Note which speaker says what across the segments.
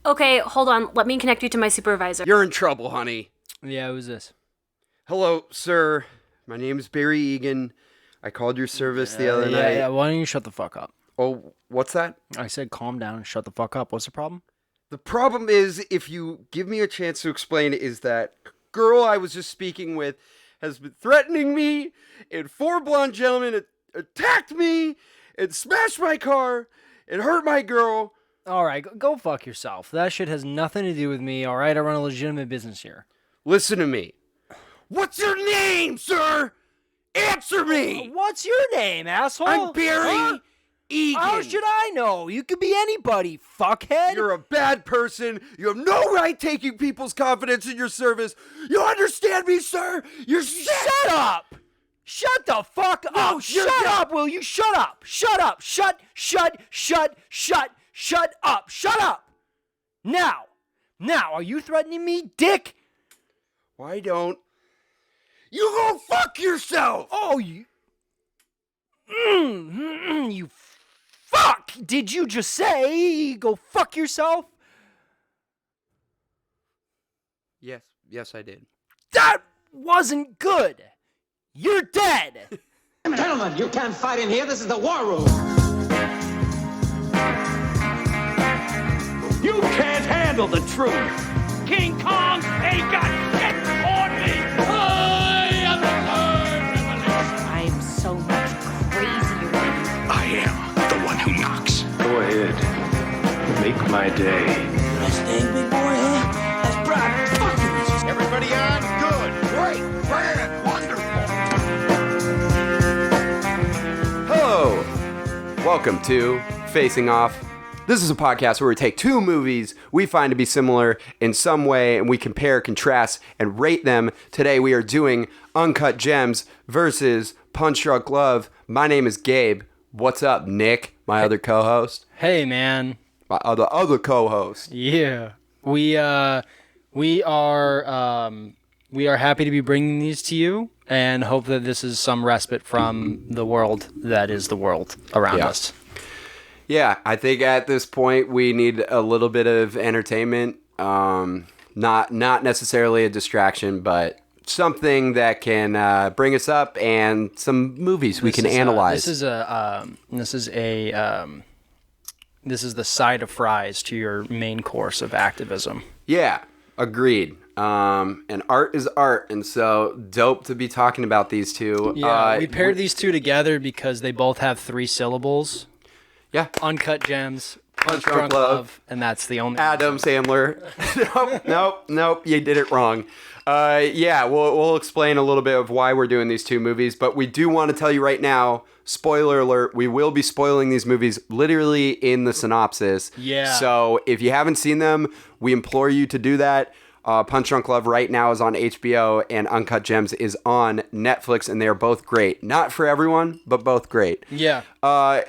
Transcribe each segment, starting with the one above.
Speaker 1: Okay, hold on. Let me connect you to my supervisor.
Speaker 2: You're in trouble, honey.
Speaker 3: Yeah, who's this?
Speaker 2: Hello, sir. My name is Barry Egan. I called your service the other night.
Speaker 3: Yeah, why don't you shut the fuck up?
Speaker 2: Oh, what's that?
Speaker 3: I said calm down and shut the fuck up. What's the problem?
Speaker 2: The problem is, if you give me a chance to explain, is that girl I was just speaking with has been threatening me, and 4 blonde gentlemen attacked me, and smashed my car, and hurt my girl.
Speaker 3: All right, go fuck yourself. That shit has nothing to do with me, all right? I run a legitimate business here.
Speaker 2: Listen to me. What's your name, sir? Answer me!
Speaker 3: What's your name, asshole?
Speaker 2: I'm Barry Egan.
Speaker 3: How should I know? You could be anybody, fuckhead.
Speaker 2: You're a bad person. You have no right taking people's confidence in your service. You understand me, sir? You're sick.
Speaker 3: Shut up! Shut the fuck up! Shut up, will you? Shut up! Shut up! Shut up! Shut up! Now, are you threatening me, dick?
Speaker 2: Why don't you go fuck yourself?
Speaker 3: Oh, you... you fuck! Did you just say go fuck yourself?
Speaker 2: Yes, I did.
Speaker 3: That wasn't good! You're dead!
Speaker 4: Gentlemen, you can't fight in here. This is the war room.
Speaker 5: You can't handle the truth. King Kong ain't got shit on me. I am the third revelation.
Speaker 6: I am so much crazier than you.
Speaker 5: I am the one who knocks.
Speaker 7: Go ahead. Make my day.
Speaker 4: Best thing, big boy, huh? That's Brock. Fucking
Speaker 5: Everybody on? Good. Great. Grand. Wonderful.
Speaker 2: Hello. Welcome to Facing Off. This is a podcast where we take 2 movies we find to be similar in some way, and we compare, contrast, and rate them. Today we are doing Uncut Gems versus Punch Drunk Love. My name is Gabe. What's up, Nick? My other co-host.
Speaker 3: Hey, man.
Speaker 2: My other co-host.
Speaker 3: Yeah. We are happy to be bringing these to you and hope that this is some respite from the world that is the world around us.
Speaker 2: Yeah, I think at this point we need a little bit of entertainment. Not necessarily a distraction, but something that can bring us up and some movies we can analyze.
Speaker 3: This is the side of fries to your main course of activism.
Speaker 2: Yeah, agreed. And art is art, and so dope to be talking about these two.
Speaker 3: Yeah, we paired these two together because they both have 3 syllables.
Speaker 2: Yeah.
Speaker 3: Uncut Gems, Punch Drunk Love, and that's the only
Speaker 2: Adam Sandler. Nope, you did it wrong. Yeah, we'll explain a little bit of why we're doing these 2 movies, but we do want to tell you right now, spoiler alert, we will be spoiling these movies literally in the synopsis.
Speaker 3: Yeah.
Speaker 2: So if you haven't seen them, we implore you to do that. Punch Drunk Love right now is on HBO, and Uncut Gems is on Netflix, and they are both great. Not for everyone, but both great.
Speaker 3: Yeah.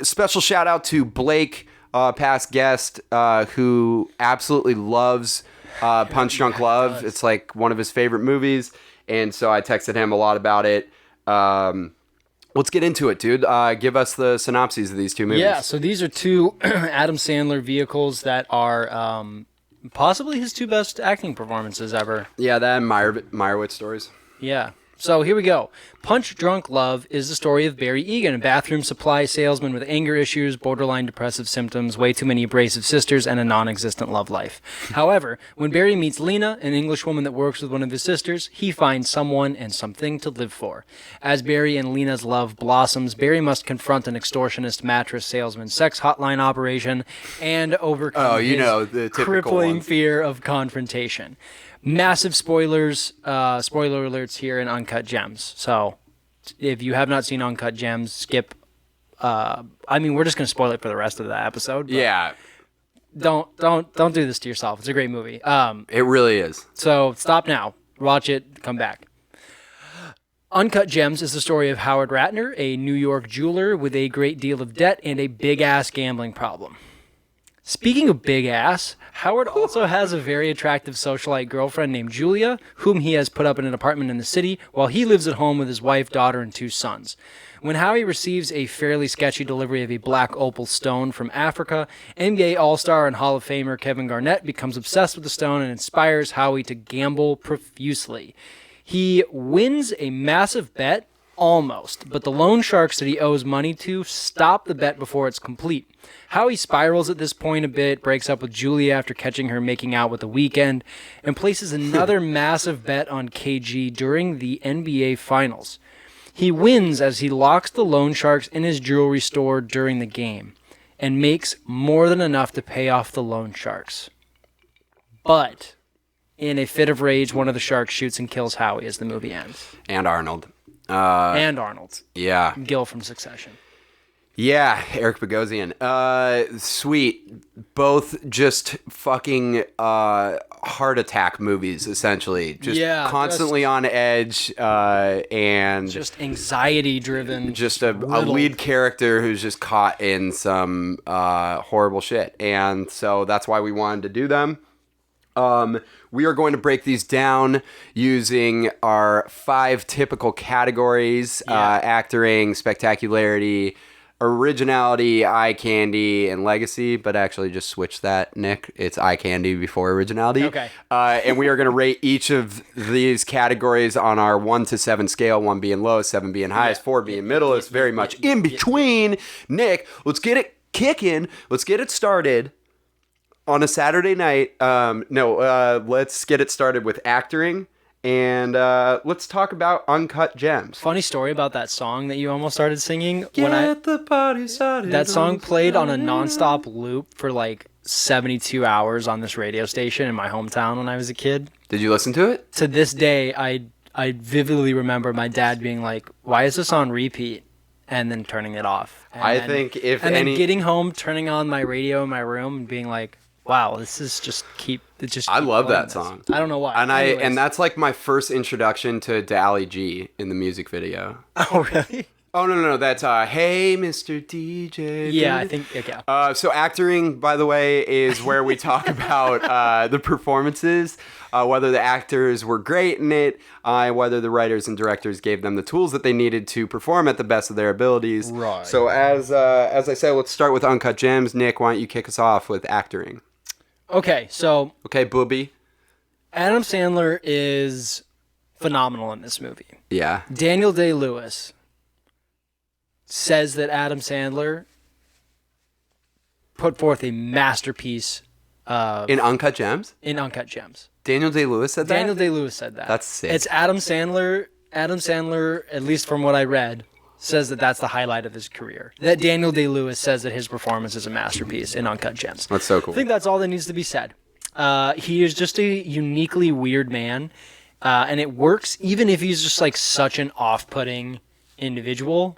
Speaker 2: Special shout out to Blake, past guest, who absolutely loves Punch Drunk Love. It's like one of his favorite movies, and so I texted him a lot about it. Let's get into it, dude. Give us the synopses of these 2 movies.
Speaker 3: Yeah, so these are 2 Adam Sandler vehicles that are possibly his 2 best acting performances ever.
Speaker 2: Yeah, that and Meyerowitz stories.
Speaker 3: Yeah. So here we go. Punch Drunk Love is the story of Barry Egan, a bathroom supply salesman with anger issues, borderline depressive symptoms, way too many abrasive sisters, and a non-existent love life. However, when Barry meets Lena, an English woman that works with one of his sisters, he finds someone and something to live for. As Barry and Lena's love blossoms, Barry must confront an extortionist mattress salesman, sex hotline operation, and overcome
Speaker 2: the
Speaker 3: crippling
Speaker 2: ones.
Speaker 3: fear of confrontation. Massive spoilers, spoiler alerts here in Uncut Gems. So if you have not seen Uncut Gems, skip. We're just going to spoil it for the rest of the episode. But
Speaker 2: Yeah.
Speaker 3: Don't do this to yourself. It's a great movie.
Speaker 2: It really is.
Speaker 3: So stop now. Watch it. Come back. Uncut Gems is the story of Howard Ratner, a New York jeweler with a great deal of debt and a big-ass gambling problem. Speaking of big ass, Howard also has a very attractive socialite girlfriend named Julia, whom he has put up in an apartment in the city while he lives at home with his wife, daughter, and 2 sons. When Howie receives a fairly sketchy delivery of a black opal stone from Africa, NBA All-Star and Hall of Famer Kevin Garnett becomes obsessed with the stone and inspires Howie to gamble profusely. He wins a massive bet, almost, but the loan sharks that he owes money to stop the bet before it's complete. Howie spirals at this point a bit, breaks up with Julia after catching her making out with The Weeknd, and places another massive bet on KG during the NBA Finals. He wins as he locks the loan sharks in his jewelry store during the game, and makes more than enough to pay off the loan sharks. But, in a fit of rage, one of the sharks shoots and kills Howie as the movie ends.
Speaker 2: And Arnold.
Speaker 3: And Arnold.
Speaker 2: Yeah.
Speaker 3: Gil from Succession.
Speaker 2: Yeah, Eric Bogosian. Sweet. Both just fucking heart attack movies, essentially. Just constantly on edge and...
Speaker 3: Just anxiety-driven.
Speaker 2: Just a lead character who's just caught in some horrible shit. And so that's why we wanted to do them. We are going to break these down using our 5 typical categories, acting, spectacularity, originality, eye candy, and legacy, but actually just switch that, Nick. It's eye candy before originality.
Speaker 3: Okay.
Speaker 2: And we are going to rate each of these categories on our 1 to 7 scale, 1 being lowest, 7 being highest, 4 being middle. It's very much in between. Nick, let's get it kicking. Let's get it started. On a Saturday night, let's get it started with acting, and let's talk about Uncut Gems.
Speaker 3: Funny story about that song that you almost started singing.
Speaker 2: The party started.
Speaker 3: That song played on a nonstop loop for like 72 hours on this radio station in my hometown when I was a kid.
Speaker 2: Did you listen to it?
Speaker 3: To this day, I vividly remember my dad being like, "Why is this on repeat?" and then turning it off. And then getting home, turning on my radio in my room, and being like, wow, this is just I
Speaker 2: love that song.
Speaker 3: I don't know why.
Speaker 2: And that's like my first introduction to Ali G in the music video.
Speaker 3: Oh, really?
Speaker 2: Oh, no. That's, hey, Mr. DJ.
Speaker 3: Yeah, I think, okay.
Speaker 2: So acting, by the way, is where we talk about the performances, whether the actors were great in it, whether the writers and directors gave them the tools that they needed to perform at the best of their abilities.
Speaker 3: Right.
Speaker 2: So as I said, let's start with Uncut Gems. Nick, why don't you kick us off with acting?
Speaker 3: Okay, so...
Speaker 2: Okay, booby.
Speaker 3: Adam Sandler is phenomenal in this movie.
Speaker 2: Yeah.
Speaker 3: Daniel Day-Lewis says that Adam Sandler put forth a masterpiece
Speaker 2: in Uncut Gems?
Speaker 3: In Uncut Gems.
Speaker 2: Daniel Day-Lewis said that?
Speaker 3: Daniel Day-Lewis said that.
Speaker 2: That's sick.
Speaker 3: It's Adam Sandler. Adam Sandler, at least from what I read, says that that's the highlight of his career. That Daniel Day-Lewis says that his performance is a masterpiece in Uncut Gems.
Speaker 2: That's so cool.
Speaker 3: I think that's all that needs to be said. He is just a uniquely weird man, and it works even if he's just like such an off-putting individual.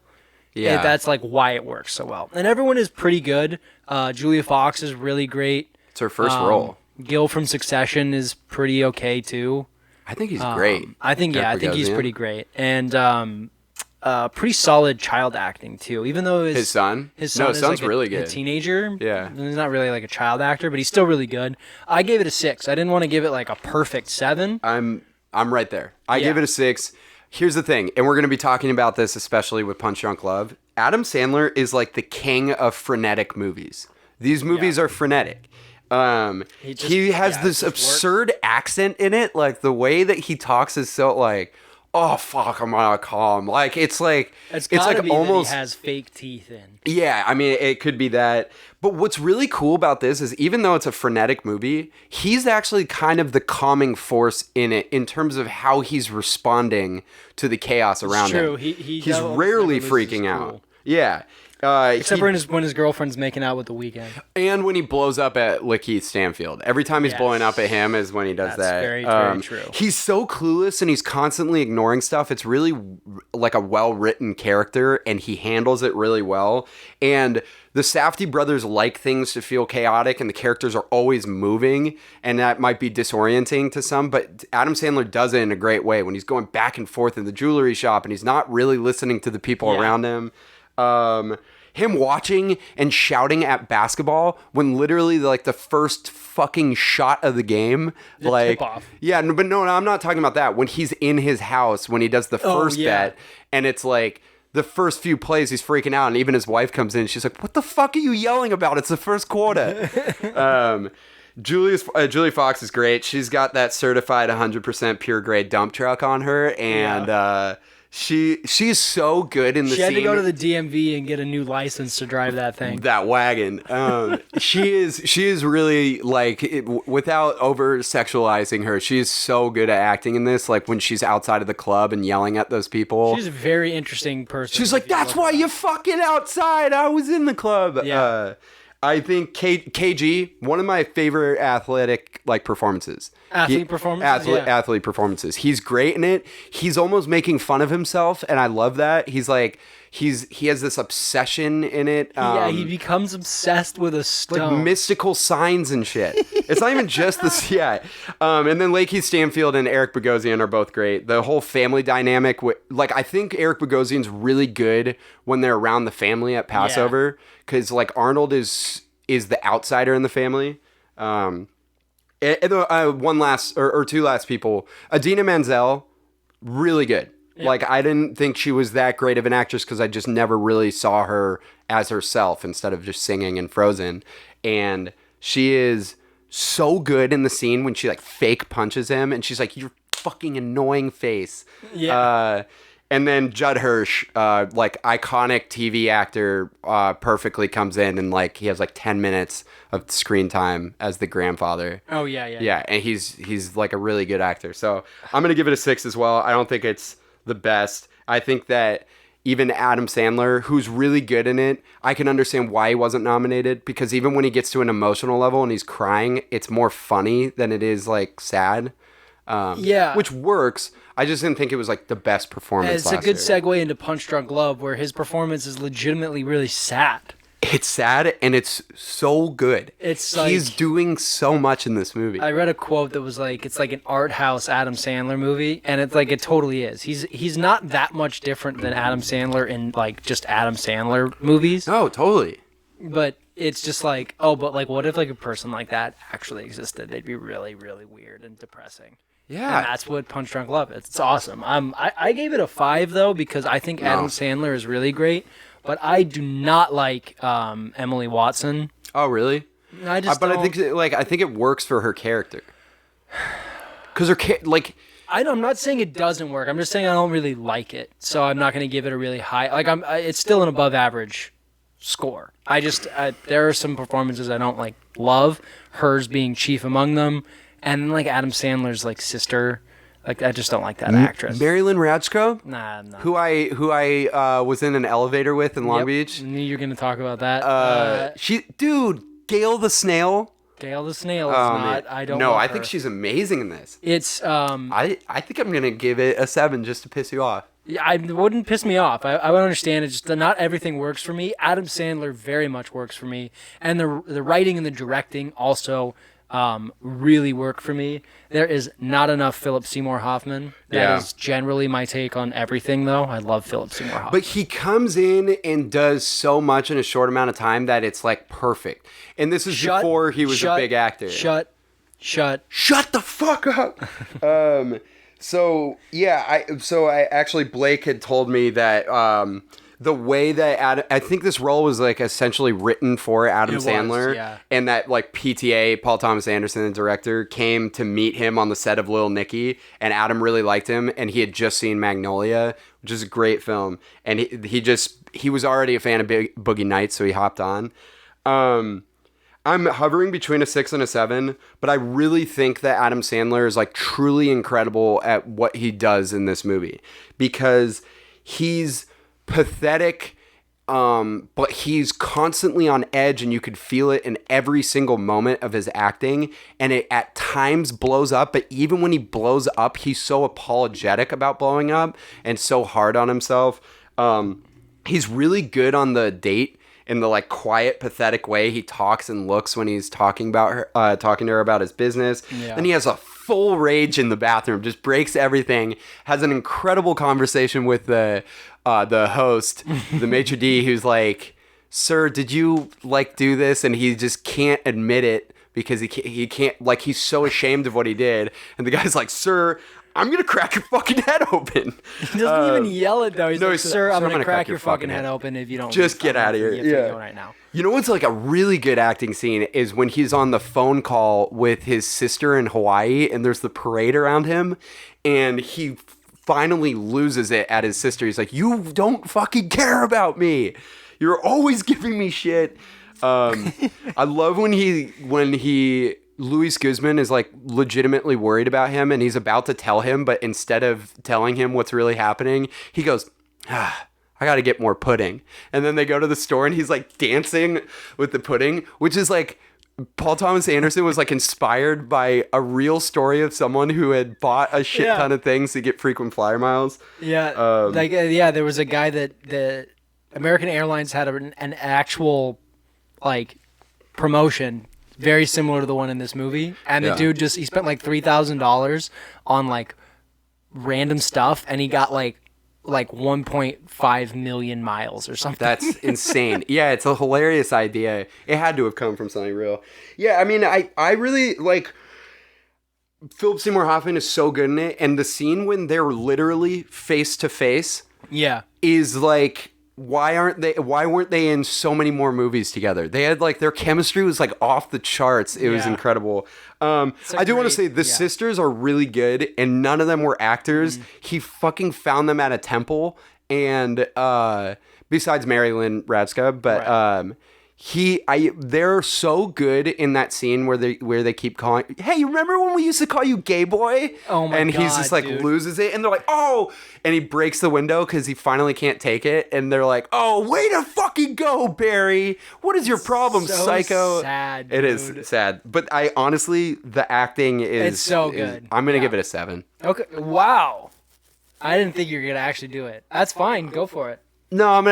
Speaker 2: Yeah.
Speaker 3: That's like why it works so well. And everyone is pretty good. Julia Fox is really great.
Speaker 2: It's her first role.
Speaker 3: Gil from Succession is pretty okay too.
Speaker 2: I think he's great.
Speaker 3: I think he's pretty great. And pretty solid child acting too. Even though his son is
Speaker 2: son's
Speaker 3: like
Speaker 2: really good.
Speaker 3: A teenager.
Speaker 2: Yeah.
Speaker 3: He's not really like a child actor, but he's still really good. I gave it a 6. I didn't want to give it like a perfect 7.
Speaker 2: I'm right there. I give it a 6. Here's the thing, and we're going to be talking about this especially with Punch Drunk Love. Adam Sandler is like the king of frenetic movies. These movies are frenetic. He has this absurd accent in it. Like the way that he talks is so like, oh fuck, I'm gonna call him. Like it's like almost
Speaker 3: that he has fake teeth in.
Speaker 2: Yeah, I mean it could be that. But what's really cool about this is even though it's a frenetic movie, he's actually kind of the calming force in it in terms of how he's responding to the chaos around him. He's rarely freaking out. Yeah.
Speaker 3: Except for when his girlfriend's making out with The Weeknd.
Speaker 2: And when he blows up at Lakeith Stanfield. Every time he's blowing up at him is when he does that.
Speaker 3: That's very, very true.
Speaker 2: He's so clueless and he's constantly ignoring stuff. It's really like a well-written character and he handles it really well. And the Safdie brothers like things to feel chaotic and the characters are always moving and that might be disorienting to some, but Adam Sandler does it in a great way when he's going back and forth in the jewelry shop and he's not really listening to the people around him. him watching and shouting at basketball when literally like the first fucking shot of the game, like
Speaker 3: tip-off.
Speaker 2: yeah, but no, I'm not talking about that. When he's in his house, when he does the first bet, and it's like the first few plays, he's freaking out, and even his wife comes in. She's like, "What the fuck are you yelling about? It's the first quarter." Julie Fox is great. She's got that certified 100% pure grade dump truck on her, and she's so good in the scene.
Speaker 3: She had to go to the DMV and get a new license to drive that thing.
Speaker 2: That wagon. She is really like without over sexualizing her. She is so good at acting in this. Like when she's outside of the club and yelling at those people.
Speaker 3: She's a very interesting person.
Speaker 2: She's like, "That's why you're fucking outside. I was in the club."
Speaker 3: Yeah.
Speaker 2: I think KG, one of my favorite athletic like performances.
Speaker 3: Athlete
Speaker 2: performances. He's great in it. He's almost making fun of himself, and I love that. He's like he has this obsession in it.
Speaker 3: He becomes obsessed with a stone.
Speaker 2: Like mystical signs and shit. It's not even just this. Yeah. And then Lakeith Stanfield and Eric Bogosian are both great. The whole family dynamic. Like I think Eric Bogosian's really good when they're around the family at Passover. Because like Arnold is the outsider in the family. One last or two last people. Idina Menzel, really good. Yeah. Like I didn't think she was that great of an actress because I just never really saw her as herself instead of just singing in Frozen. And she is so good in the scene when she like fake punches him and she's like, "Your fucking annoying face." Yeah. And then Judd Hirsch, like iconic TV actor, perfectly comes in and like he has like 10 minutes of screen time as the grandfather.
Speaker 3: Oh yeah.
Speaker 2: Yeah, and he's like a really good actor. So I'm gonna give it a 6 as well. I don't think it's the best. I think that even Adam Sandler, who's really good in it, I can understand why he wasn't nominated because even when he gets to an emotional level and he's crying, it's more funny than it is like sad. Which works. I just didn't think it was like the best performance.
Speaker 3: It's a good segue into Punch Drunk Love, where his performance is legitimately really sad.
Speaker 2: It's sad and it's so good.
Speaker 3: It's like,
Speaker 2: he's doing so much in this movie.
Speaker 3: I read a quote that was like, it's like an art house Adam Sandler movie, and it's like it totally is. He's not that much different than Adam Sandler in like just Adam Sandler movies.
Speaker 2: Oh, totally.
Speaker 3: But it's just like, oh, but like what if like a person like that actually existed? They'd be really, really weird and depressing.
Speaker 2: Yeah.
Speaker 3: And that's what Punch Drunk Love is. It's awesome. I gave it a 5 though because I think Adam Sandler is really great, but I do not like Emily Watson.
Speaker 2: Oh, really?
Speaker 3: I just
Speaker 2: I think it works for her character. Cuz
Speaker 3: I'm not saying it doesn't work. I'm just saying I don't really like it. So I'm not going to give it a really high. Like it's still an above average score. There are some performances I don't like love, hers being chief among them. And like Adam Sandler's like sister, like I just don't like that actress.
Speaker 2: Marilyn Radchko?
Speaker 3: Nah.
Speaker 2: Who I was in an elevator with in Long Beach.
Speaker 3: I knew you were gonna talk about that.
Speaker 2: Gail the Snail.
Speaker 3: Gail the Snail is not. I don't.
Speaker 2: No,
Speaker 3: love
Speaker 2: I
Speaker 3: her.
Speaker 2: think she's amazing in this.
Speaker 3: It's
Speaker 2: I think I'm gonna give it a 7 just to piss you off.
Speaker 3: Yeah, it wouldn't piss me off. I would understand it. Just that not everything works for me. Adam Sandler very much works for me, and the writing and the directing also. Really work for me. There is not enough Philip Seymour Hoffman. That is generally my take on everything, though. I love Philip Seymour Hoffman.
Speaker 2: But he comes in and does so much in a short amount of time that it's like perfect. And this is before he was a big actor.
Speaker 3: Shut
Speaker 2: the fuck up. Blake had told me that the way that I think this role was like essentially written for Adam Sandler, and that like PTA, Paul Thomas Anderson, the director, came to meet him on the set of Little Nicky, and Adam really liked him, and he had just seen Magnolia, which is a great film, and he was already a fan of Boogie Nights, so he hopped on. I'm hovering between a 6 and a 7, but I really think that Adam Sandler is like truly incredible at what he does in this movie because he's pathetic, but he's constantly on edge and you could feel it in every single moment of his acting, and it at times blows up, but even when he blows up, he's so apologetic about blowing up and so hard on himself. He's really good on the date in the like quiet, pathetic way he talks and looks when he's talking to her about his business. Yeah. Then he has a full rage in the bathroom, just breaks everything, has an incredible conversation with the host, the maitre d', who's like, sir, did you like do this? And he just can't admit it because he can't like, he's so ashamed of what he did. And the guy's like, sir, I'm going to crack your fucking head open.
Speaker 3: He doesn't even yell it, though. He's like,
Speaker 2: he's,
Speaker 3: sir, I'm going to crack your fucking head open if you don't.
Speaker 2: Just get out of here.
Speaker 3: Yeah. Right now.
Speaker 2: You know what's like a really good acting scene is when he's on the phone call with his sister in Hawaii and there's the parade around him and he finally loses it at his sister. He's like, you don't fucking care about me. You're always giving me shit. I love when Luis Guzman is like legitimately worried about him and he's about to tell him, but instead of telling him what's really happening, he goes, I got to get more pudding. And then they go to the store and he's like dancing with the pudding, which is like Paul Thomas Anderson was like inspired by a real story of someone who had bought a shit ton of things to get frequent flyer miles.
Speaker 3: Yeah. There was a guy that the American Airlines had an actual like promotion very similar to the one in this movie. And the dude he spent like $3,000 on like random stuff and he got like 1.5 million miles or something.
Speaker 2: That's insane. Yeah, it's a hilarious idea. It had to have come from something real. Yeah, I mean, I really like Philip Seymour Hoffman is so good in it, and the scene when they're literally face to face is like, why weren't they in so many more movies together? They had like their chemistry was like off the charts. It was incredible. I do want to say the sisters are really good good, none of them were actors. He fucking found them at a temple, and besides Marilyn Radska, but they're so good in that scene where they keep calling, hey, you remember when we used to call you gay boy?
Speaker 3: Oh my God,
Speaker 2: and he's just like loses it, and they're like, oh, and he breaks the window because he finally can't take it, and they're like, oh, way to fucking go, Barry. What is your problem,
Speaker 3: so
Speaker 2: psycho?
Speaker 3: Sad,
Speaker 2: it is sad, but I honestly, the acting is
Speaker 3: so good.
Speaker 2: I'm gonna give it a 7.
Speaker 3: Okay, wow. I didn't think you were gonna actually do it. That's fine. Go for it.
Speaker 2: No, I'm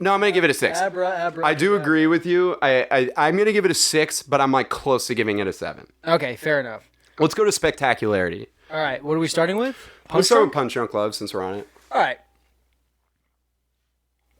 Speaker 2: gonna give it a 6. I do agree with you. I'm gonna give it a 6, but I'm like close to giving it a 7.
Speaker 3: Okay, fair enough.
Speaker 2: Let's go to spectacularity.
Speaker 3: All right, what are we starting with?
Speaker 2: Let's start with Punch Drunk Love since we're on it.
Speaker 3: All right.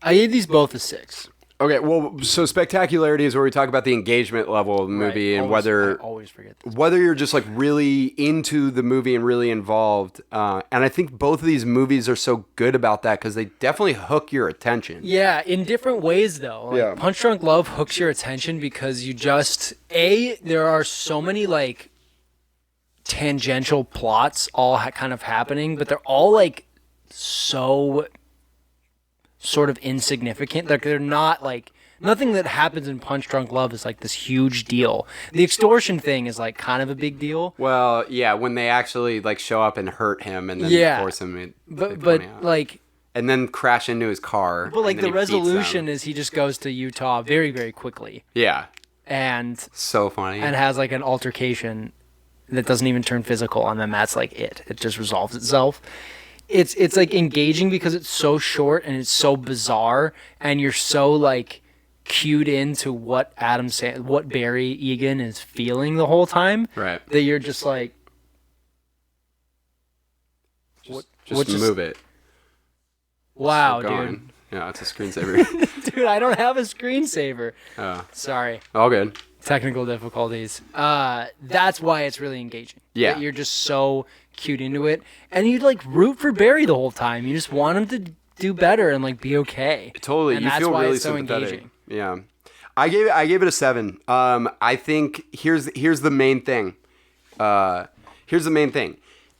Speaker 3: I gave these both a 6.
Speaker 2: Okay, well, so spectacularity is where we talk about the engagement level of the movie and
Speaker 3: I always forget this.
Speaker 2: whether you're just like really into the movie and really involved. And I think both of these movies are so good about that because they definitely hook your attention.
Speaker 3: Yeah, in different ways though. Like, Punch Drunk Love hooks your attention because you just there are so many like tangential plots all kind of happening, but they're all like so sort of insignificant. They're not like, nothing that happens in Punch Drunk Love is like this huge deal. The extortion thing is like kind of a big deal.
Speaker 2: Well, yeah, when they actually like show up and hurt him and then force him,
Speaker 3: but like,
Speaker 2: and then crash into his car.
Speaker 3: But like the resolution is he just goes to Utah very, very quickly.
Speaker 2: Yeah,
Speaker 3: and
Speaker 2: so funny,
Speaker 3: and has like an altercation that doesn't even turn physical, and then that's like it. It just resolves itself. It's like engaging because it's so short and it's so bizarre, and you're so like cued into what what Barry Egan is feeling the whole time,
Speaker 2: right?
Speaker 3: That you're just like,
Speaker 2: just move it.
Speaker 3: Wow, dude.
Speaker 2: Yeah, it's a screensaver.
Speaker 3: Dude, I don't have a screensaver.
Speaker 2: Oh,
Speaker 3: sorry.
Speaker 2: All good.
Speaker 3: Technical difficulties. That's why it's really engaging.
Speaker 2: Yeah,
Speaker 3: that you're just so cued into it, and you like root for Barry the whole time. You just want him to do better and like be okay.
Speaker 2: Totally,
Speaker 3: and
Speaker 2: you feel really sympathetic. Yeah, I gave it a 7. I think here's the main thing.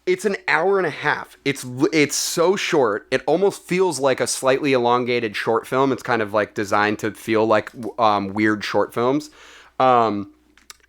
Speaker 2: It's an hour and a half. It's so short. It almost feels like a slightly elongated short film. It's kind of like designed to feel like weird short films.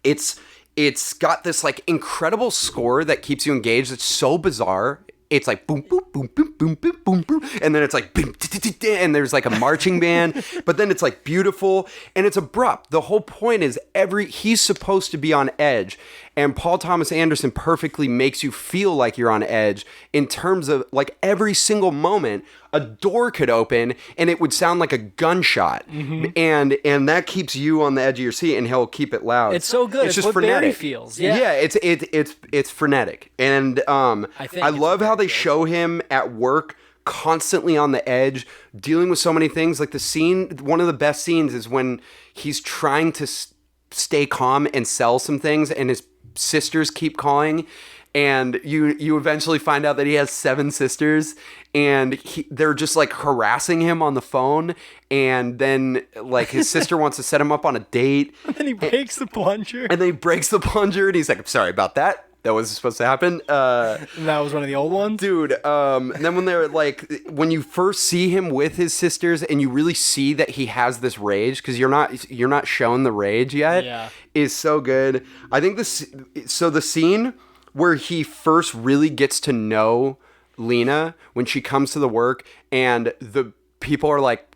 Speaker 2: It's got this like incredible score that keeps you engaged. It's so bizarre. It's like boom, boom, boom, boom, boom, boom, boom, boom, and then it's like boom, and there's like a marching band, but then it's like beautiful and it's abrupt. The whole point is he's supposed to be on edge, and Paul Thomas Anderson perfectly makes you feel like you're on edge in terms of like every single moment a door could open and it would sound like a gunshot, and that keeps you on the edge of your seat, and he'll keep it loud.
Speaker 3: It's so good. It's just what frenetic. Barry feels. Yeah,
Speaker 2: it's frenetic, and I love how they show him at work constantly on the edge, dealing with so many things. Like one of the best scenes is when he's trying to stay calm and sell some things, and his sisters keep calling, and you eventually find out that he has 7 sisters, and they're just like harassing him on the phone, and then like his sister wants to set him up on a date,
Speaker 3: And then he breaks the plunger.
Speaker 2: and then he breaks the plunger, and he's like, I'm sorry about that. That wasn't supposed to happen.
Speaker 3: And that was one of the old ones?
Speaker 2: Dude, and then when they're like, when you first see him with his sisters and you really see that he has this rage, because you're not shown the rage yet, is so good. I think the scene where he first really gets to know Lena, when she comes to the work, and the people are like,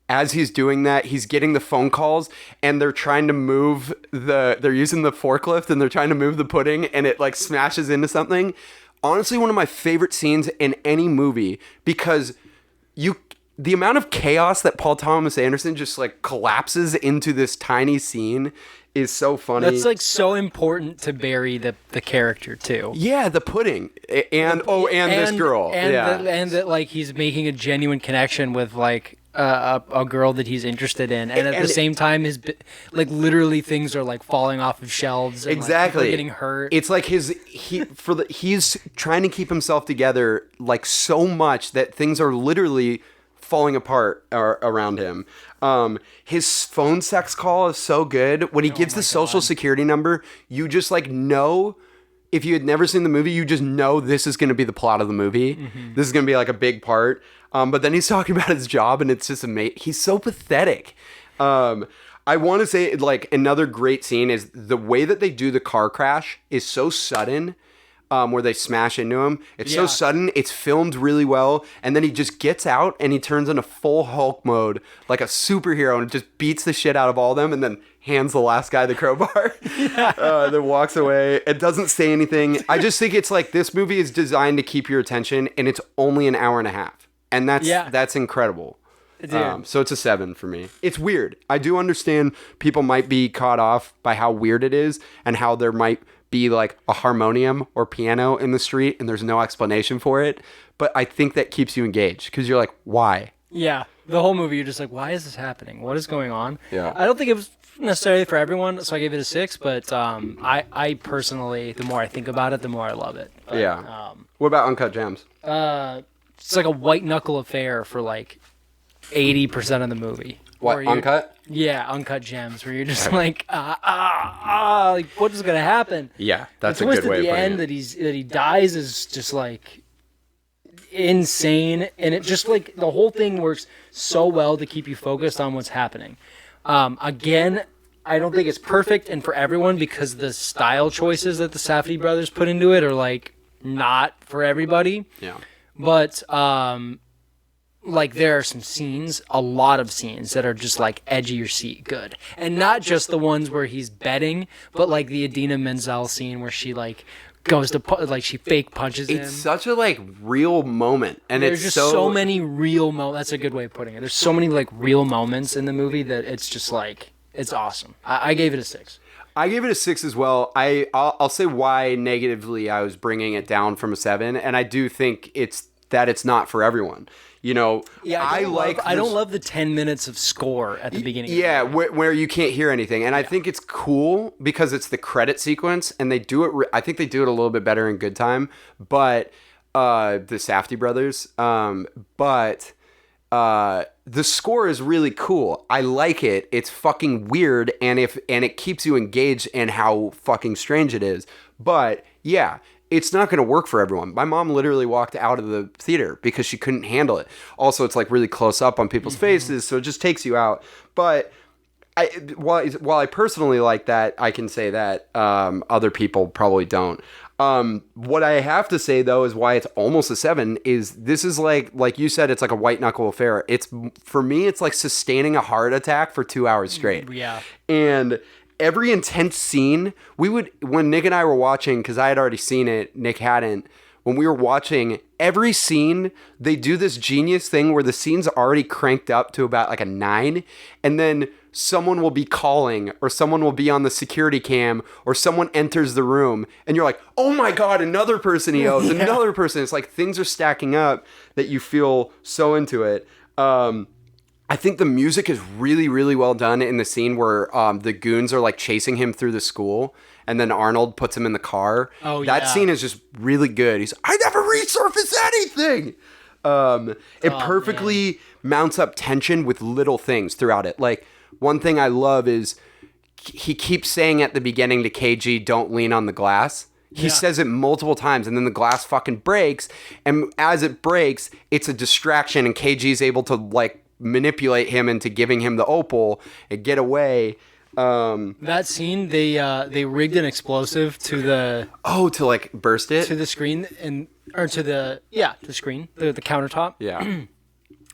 Speaker 2: as he's doing that, he's getting the phone calls, and they're trying to move they're using the forklift, and they're trying to move the pudding, and it like smashes into something. Honestly, one of my favorite scenes in any movie, because the amount of chaos that Paul Thomas Anderson just like collapses into this tiny scene is so funny.
Speaker 3: That's like so important to Barry, the character too.
Speaker 2: Yeah, the pudding and this girl.
Speaker 3: And that like he's making a genuine connection with like a girl that he's interested in, and at the same time his like literally things are like falling off of shelves. And,
Speaker 2: exactly,
Speaker 3: like, getting hurt.
Speaker 2: It's like he's trying to keep himself together like so much that things are literally falling apart around him. His phone sex call is so good. When he gives the social security number, you just like know, if you had never seen the movie, you just know this is going to be the plot of the movie. Mm-hmm. This is going to be like a big part. But then he's talking about his job, and it's just amazing. He's so pathetic. I want to say like another great scene is the way that they do the car crash is so sudden. Where they smash into him. It's so sudden. It's filmed really well. And then he just gets out and he turns into full Hulk mode like a superhero and just beats the shit out of all of them and then hands the last guy the crowbar. Then walks away. It doesn't say anything. I just think it's like this movie is designed to keep your attention, and it's only an hour and a half. And that's incredible. So it's a 7 for me. It's weird. I do understand people might be caught off by how weird it is and how there might be like a harmonium or piano in the street and there's no explanation for it. But I think that keeps you engaged because you're like, why?
Speaker 3: Yeah. The whole movie, you're just like, why is this happening? What is going on?
Speaker 2: Yeah.
Speaker 3: I don't think it was necessarily for everyone, so I gave it a 6. But I personally, the more I think about it, the more I love it. But,
Speaker 2: what about Uncut Gems?
Speaker 3: It's like a white knuckle affair for like 80% of the movie.
Speaker 2: What, Uncut?
Speaker 3: Yeah, Uncut Gems, where you're just like, like what is gonna happen?
Speaker 2: Yeah, that's
Speaker 3: the
Speaker 2: a good
Speaker 3: twist
Speaker 2: way
Speaker 3: at
Speaker 2: of
Speaker 3: the
Speaker 2: putting
Speaker 3: end
Speaker 2: it.
Speaker 3: that he dies is just like insane, and it just like the whole thing works so well to keep you focused on what's happening. Again, I don't think it's perfect and for everyone because the style choices that the Safdie brothers put into it are like not for everybody.
Speaker 2: Yeah,
Speaker 3: but like there are some scenes, a lot of scenes that are just like edge of your seat good. And not just the ones where he's betting, but like the Idina Menzel scene where she like goes to like she fake punches him.
Speaker 2: It's such a like real moment, and
Speaker 3: there's
Speaker 2: it's
Speaker 3: just so many real moments. That's a good way of putting it. There's so many like real moments in the movie that it's just like it's awesome. I gave it a 6.
Speaker 2: I gave it a 6 as well. I'll say why negatively I was bringing it down from a 7, and I do think it's not for everyone. You know,
Speaker 3: yeah, I don't love the 10 minutes of score at the beginning.
Speaker 2: Yeah, where you can't hear anything, and I think it's cool because it's the credit sequence, and they do it. I think they do it a little bit better in Good Time, but the Safdie brothers. But the score is really cool. I like it. It's fucking weird, and it keeps you engaged in how fucking strange it is. But yeah. It's not going to work for everyone. My mom literally walked out of the theater because she couldn't handle it. Also, it's like really close up on people's faces, so it just takes you out. But while I personally like that, I can say that other people probably don't. What I have to say though is why it's almost a 7 is this is like you said, it's like a white knuckle affair. For me, it's like sustaining a heart attack for 2 hours straight.
Speaker 3: Yeah,
Speaker 2: and every intense scene, when Nick and I were watching, because I had already seen it, Nick hadn't, when we were watching every scene, they do this genius thing where the scene's already cranked up to about like a 9, and then someone will be calling, or someone will be on the security cam, or someone enters the room, and you're like, oh my God, another person he owes, another person. It's like things are stacking up that you feel so into it. I think the music is really, really well done in the scene where the goons are like chasing him through the school, and then Arnold puts him in the car.
Speaker 3: Oh,
Speaker 2: that scene is just really good. He's, I never resurface anything. It perfectly mounts up tension with little things throughout it. Like, one thing I love is he keeps saying at the beginning to KG, don't lean on the glass. He says it multiple times, and then the glass fucking breaks. And as it breaks, it's a distraction, and KG's able to like manipulate him into giving him the opal and get away.
Speaker 3: That scene, they rigged an explosive to the
Speaker 2: to like burst it
Speaker 3: to the screen to the screen, the countertop.
Speaker 2: Yeah.
Speaker 3: And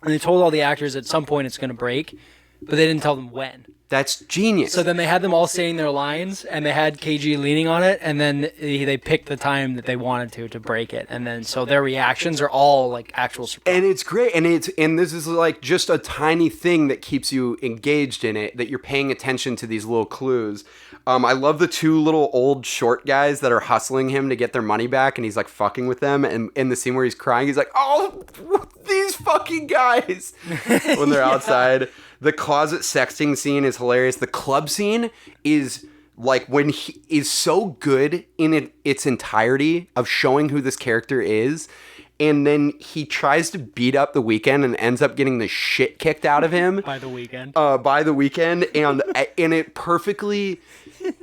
Speaker 3: they told all the actors at some point it's going to break, but they didn't tell them when.
Speaker 2: That's genius.
Speaker 3: So then they had them all saying their lines, and they had KG leaning on it, and then they picked the time that they wanted to break it, and then so their reactions are all like actual surprise.
Speaker 2: And it's great, and this is like just a tiny thing that keeps you engaged in it, that you're paying attention to these little clues. I love the two little old short guys that are hustling him to get their money back, and he's like fucking with them, and in the scene where he's crying, he's like, oh, these fucking guys, when they're outside. The closet sexting scene is hilarious. The club scene is like when he is so good in its entirety of showing who this character is. And then he tries to beat up the Weeknd and ends up getting the shit kicked out of him
Speaker 3: by the Weeknd. And
Speaker 2: it perfectly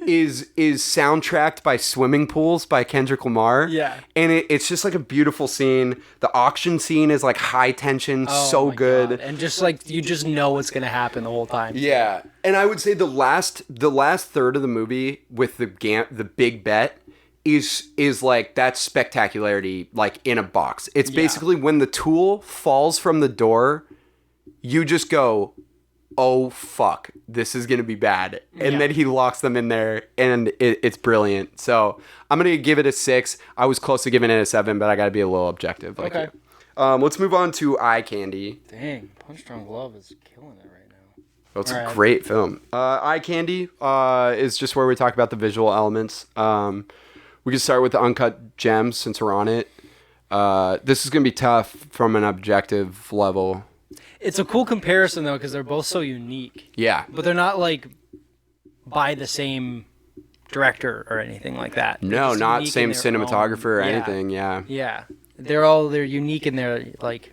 Speaker 2: is soundtracked by Swimming Pools by Kendrick Lamar.
Speaker 3: Yeah.
Speaker 2: And it's just like a beautiful scene. The auction scene is like high tension, so good.
Speaker 3: God. And just like you just know what's gonna happen the whole time.
Speaker 2: Yeah. And I would say the last third of the movie with the big bet is like that spectacularity, like in a box. It's basically when the tool falls from the door, you just go, oh fuck, this is gonna be bad. And then he locks them in there, and it's brilliant. So I'm gonna give it a 6. I was close to giving it a 7, but I gotta be a little objective. Like
Speaker 3: okay.
Speaker 2: Let's move on to Eye Candy.
Speaker 3: Dang, Punch Drunk Love is killing it right now.
Speaker 2: Oh, it's a great film. Eye Candy is just where we talk about the visual elements. We can start with the Uncut Gems since we're on it. This is going to be tough from an objective level.
Speaker 3: It's a cool comparison, though, because they're both so unique.
Speaker 2: Yeah.
Speaker 3: But they're not, like, by the same director or anything like that.
Speaker 2: No, not same cinematographer or anything, yeah.
Speaker 3: Yeah. They're unique in their, like,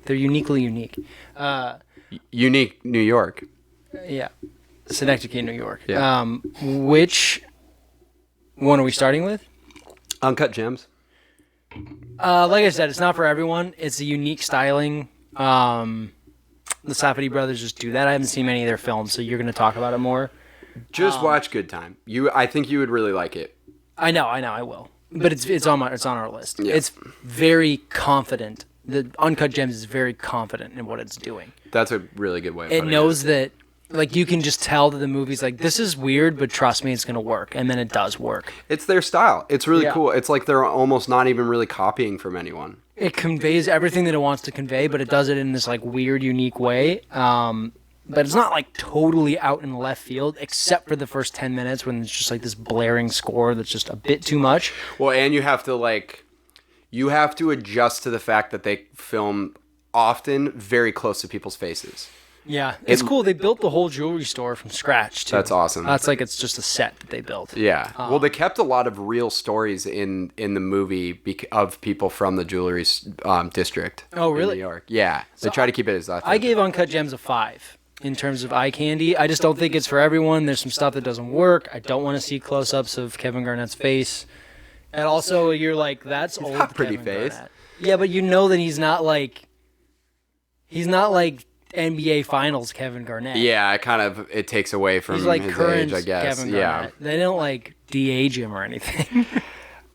Speaker 3: they're uniquely unique.
Speaker 2: Unique New York.
Speaker 3: Yeah. Synecdoche, New York.
Speaker 2: Yeah.
Speaker 3: Which one are we starting with?
Speaker 2: Uncut Gems.
Speaker 3: Like I said, it's not for everyone. It's a unique styling. The Safdie Brothers just do that. I haven't seen many of their films, so you're going to talk about it more.
Speaker 2: Just watch Good Time. I think you would really like it.
Speaker 3: I know, I will. But it's on our list.
Speaker 2: Yeah.
Speaker 3: It's very confident. The Uncut Gems is very confident in what it's doing.
Speaker 2: That's a really good way of
Speaker 3: It
Speaker 2: putting
Speaker 3: knows that, like, you can just tell that the movie's like, this is weird, but trust me, it's going to work. And then it does work.
Speaker 2: It's their style. It's really
Speaker 3: Yeah.
Speaker 2: cool. It's like they're almost not even really copying from anyone.
Speaker 3: It conveys everything that it wants to convey, but it does it in this, like, weird, unique way. But it's not, like, totally out in left field, except for the first 10 minutes when it's just, like, this blaring score that's just a bit too much.
Speaker 2: Well, and you have to adjust to the fact that they film often very close to people's faces.
Speaker 3: Yeah, it's cool. They built the whole jewelry store from scratch, too.
Speaker 2: That's awesome.
Speaker 3: That's like it's just a set that they built.
Speaker 2: Yeah. Well, they kept a lot of real stories in the movie of people from the jewelry district.
Speaker 3: Oh, really?
Speaker 2: In New York. Yeah. They try to keep it as authentic.
Speaker 3: I gave Uncut Gems a 5 in terms of eye candy. I just don't think it's for everyone. There's some stuff that doesn't work. I don't want to see close-ups of Kevin Garnett's face. And also, you're like, that's old
Speaker 2: got pretty
Speaker 3: Kevin
Speaker 2: face.
Speaker 3: Garnett. Yeah, but you know that he's not like NBA Finals Kevin Garnett.
Speaker 2: Yeah, it takes away from
Speaker 3: He's like
Speaker 2: his
Speaker 3: current
Speaker 2: age, I guess.
Speaker 3: Kevin Garnett. They don't like de-age him or anything.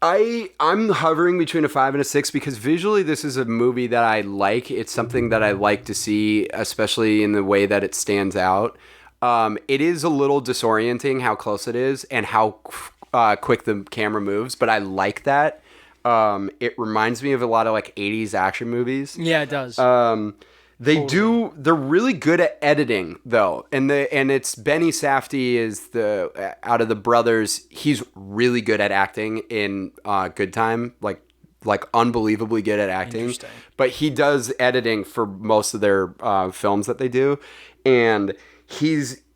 Speaker 2: I'm hovering between a 5 and a 6 because visually this is a movie that I like. It's something that I like to see, especially in the way that it stands out. It is a little disorienting how close it is and how quick the camera moves, but I like that. It reminds me of a lot of like 80s action movies.
Speaker 3: Yeah, it does.
Speaker 2: They're really good at editing though. And it's Benny Safdie is out of the brothers, he's really good at acting in Good Time, like unbelievably good at acting. But he does editing for most of their films that they do. And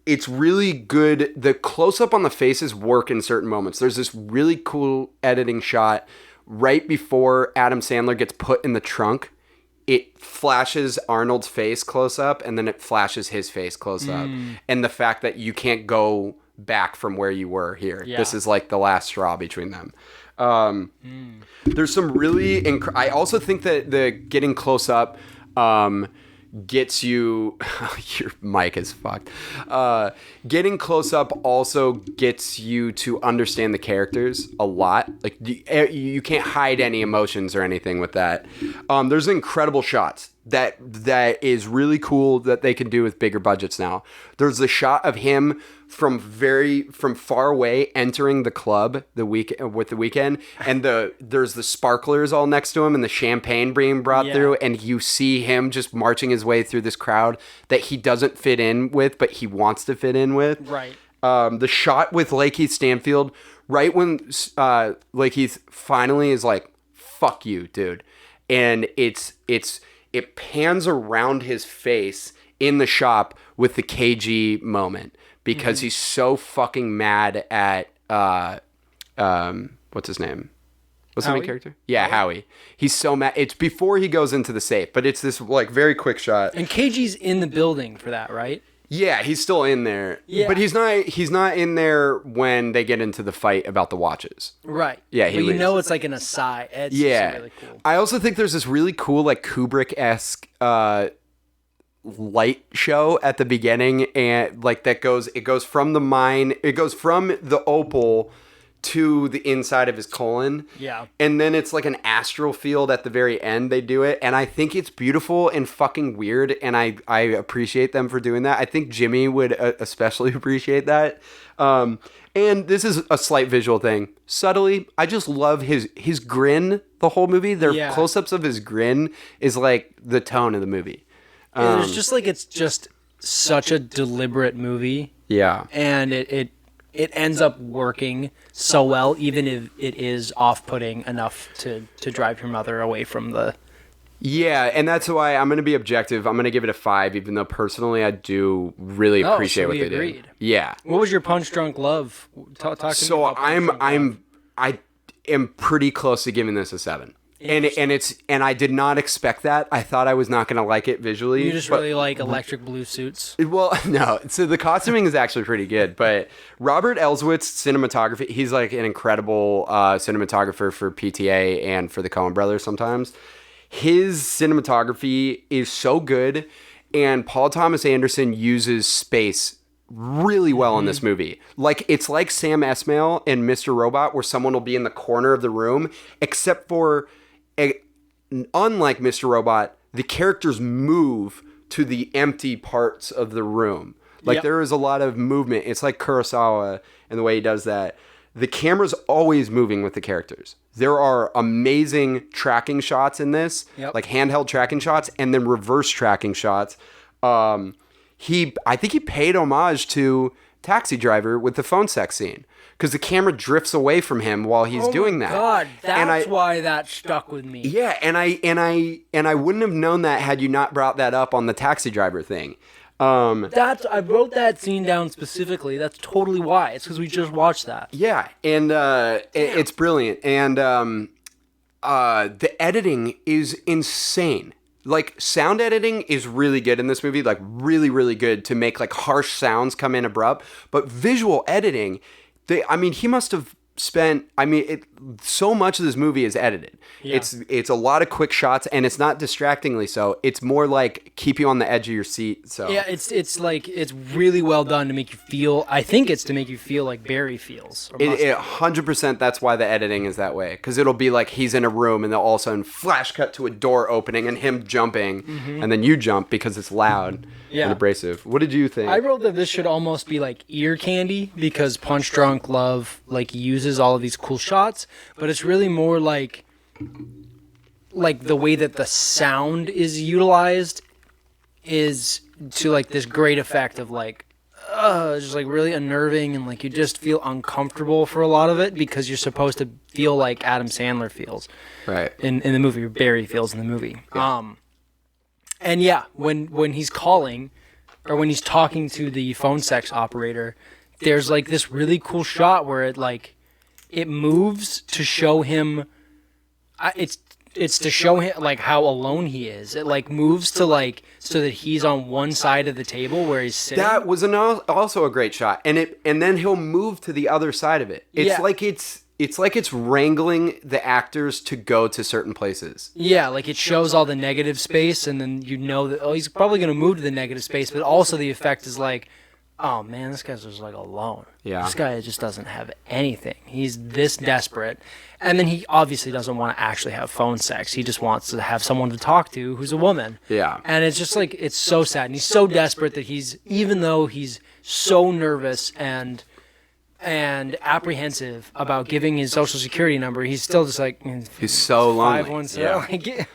Speaker 2: it's really good. The close up on the faces work in certain moments. There's this really cool editing shot right before Adam Sandler gets put in the trunk. It flashes Arnold's face close up, and then it flashes his face close up. And the fact that you can't go back from where you were here. Yeah. This is like the last straw between them. There's some really... I also think that the getting close up gets you... Your mic is fucked. Getting close up also gets you to understand the characters a lot. Like you can't hide any emotions or anything with that. There's incredible shots that is really cool that they can do with bigger budgets now. There's a shot of him from far away entering the club with the weekend, and there's the sparklers all next to him and the champagne being brought through, and you see him just marching his way through this crowd that he doesn't fit in with, but he wants to fit in with.
Speaker 3: Right.
Speaker 2: The shot with Lakeith Stanfield, right when Lakeith finally is like, "Fuck you, dude," and it pans around his face in the shop with the KG moment because he's so fucking mad at what's his name? What's the main character? Yeah, Howie. He's so mad. It's before he goes into the safe, but it's this like very quick shot.
Speaker 3: And KG's in the building for that, right?
Speaker 2: Yeah, he's still in there. Yeah. But he's not in there when they get into the fight about the watches.
Speaker 3: Right.
Speaker 2: Yeah,
Speaker 3: but you know it's like an aside. It's really cool.
Speaker 2: I also think there's this really cool like Kubrick-esque light show at the beginning, and like it goes from the mine, it goes from the opal to the inside of his colon.
Speaker 3: Yeah. And
Speaker 2: then it's like an astral field at the very end they do it. And I think it's beautiful and fucking weird. And I appreciate them for doing that. I think Jimmy would especially appreciate that. And this is a slight visual thing. Subtly, I just love his grin the whole movie. Their close-ups of his grin is like the tone of the movie.
Speaker 3: It's just like it's just such a deliberate movie.
Speaker 2: Yeah.
Speaker 3: And it ends up working so well, even if it is off-putting enough to drive your mother away from the...
Speaker 2: Yeah, and that's why I'm going to be objective. I'm going to give it a 5, even though personally I do really appreciate what they did. Yeah.
Speaker 3: What was your Punch Drunk Love? Talk to me about Punch Drunk Love.
Speaker 2: I am pretty close to giving this a 7. And I did not expect that. I thought I was not going to like it visually.
Speaker 3: You just really like electric blue suits?
Speaker 2: Well, no. So the costuming is actually pretty good. But Robert Elswit's cinematography, he's like an incredible cinematographer for PTA and for the Coen Brothers sometimes. His cinematography is so good. And Paul Thomas Anderson uses space really well in this movie. Like, it's like Sam Esmail in Mr. Robot, where someone will be in the corner of the room, except for... unlike Mr. Robot, the characters move to the empty parts of the room. Like, there is a lot of movement. It's like Kurosawa and the way he does that. The camera's always moving with the characters. There are amazing tracking shots in this, like handheld tracking shots, and then reverse tracking shots. I think he paid homage to Taxi Driver with the phone sex scene, because the camera drifts away from him while he's doing that.
Speaker 3: God, that's why that stuck with me.
Speaker 2: Yeah, and I wouldn't have known that had you not brought that up on the Taxi Driver thing.
Speaker 3: I wrote that scene down specifically. That's totally why. It's because we just watched that.
Speaker 2: Yeah, and it's brilliant, and the editing is insane. Like, sound editing is really good in this movie, like really, really good to make like harsh sounds come in abrupt. But visual editing, he must have spent, so much of this movie is edited. Yeah. It's a lot of quick shots, and it's not distractingly so. It's more like keep you on the edge of your seat. So
Speaker 3: yeah, it's like it's really well done to make you feel. I think it's to make you feel like Barry feels.
Speaker 2: 100%. That's why the editing is that way, because it'll be like he's in a room, and they'll all of a sudden flash cut to a door opening and him jumping, and then you jump because it's loud and abrasive. What did you think?
Speaker 3: I wrote that this should almost be like ear candy, because Punch Drunk Love like uses all of these cool shots, but it's really more like like the way that the sound is utilized is to like this great effect of like just like really unnerving, and like you just feel uncomfortable for a lot of it because you're supposed to feel like Adam Sandler feels
Speaker 2: Right.
Speaker 3: in the movie, or Barry feels in the movie. And yeah, when he's calling or when he's talking to the phone sex operator, there's like this really cool shot where it moves to show him it's to show him like how alone he is. It like moves to like so that he's on one side of the table where he's sitting.
Speaker 2: That was also a great shot, and then he'll move to the other side of it. It's like it's wrangling the actors to go to certain places.
Speaker 3: Yeah, like it shows all the negative space, and then you know that he's probably going to move to the negative space, but also the effect is like, oh man, this guy's just like alone.
Speaker 2: Yeah.
Speaker 3: This guy just doesn't have anything. He's this desperate. And then he obviously doesn't want to actually have phone sex. He just wants to have someone to talk to who's a woman.
Speaker 2: Yeah.
Speaker 3: And it's just like, it's so sad. And he's so desperate that even though he's so nervous and apprehensive about giving his social security number, he's still just like,
Speaker 2: He's so lonely.
Speaker 3: 517.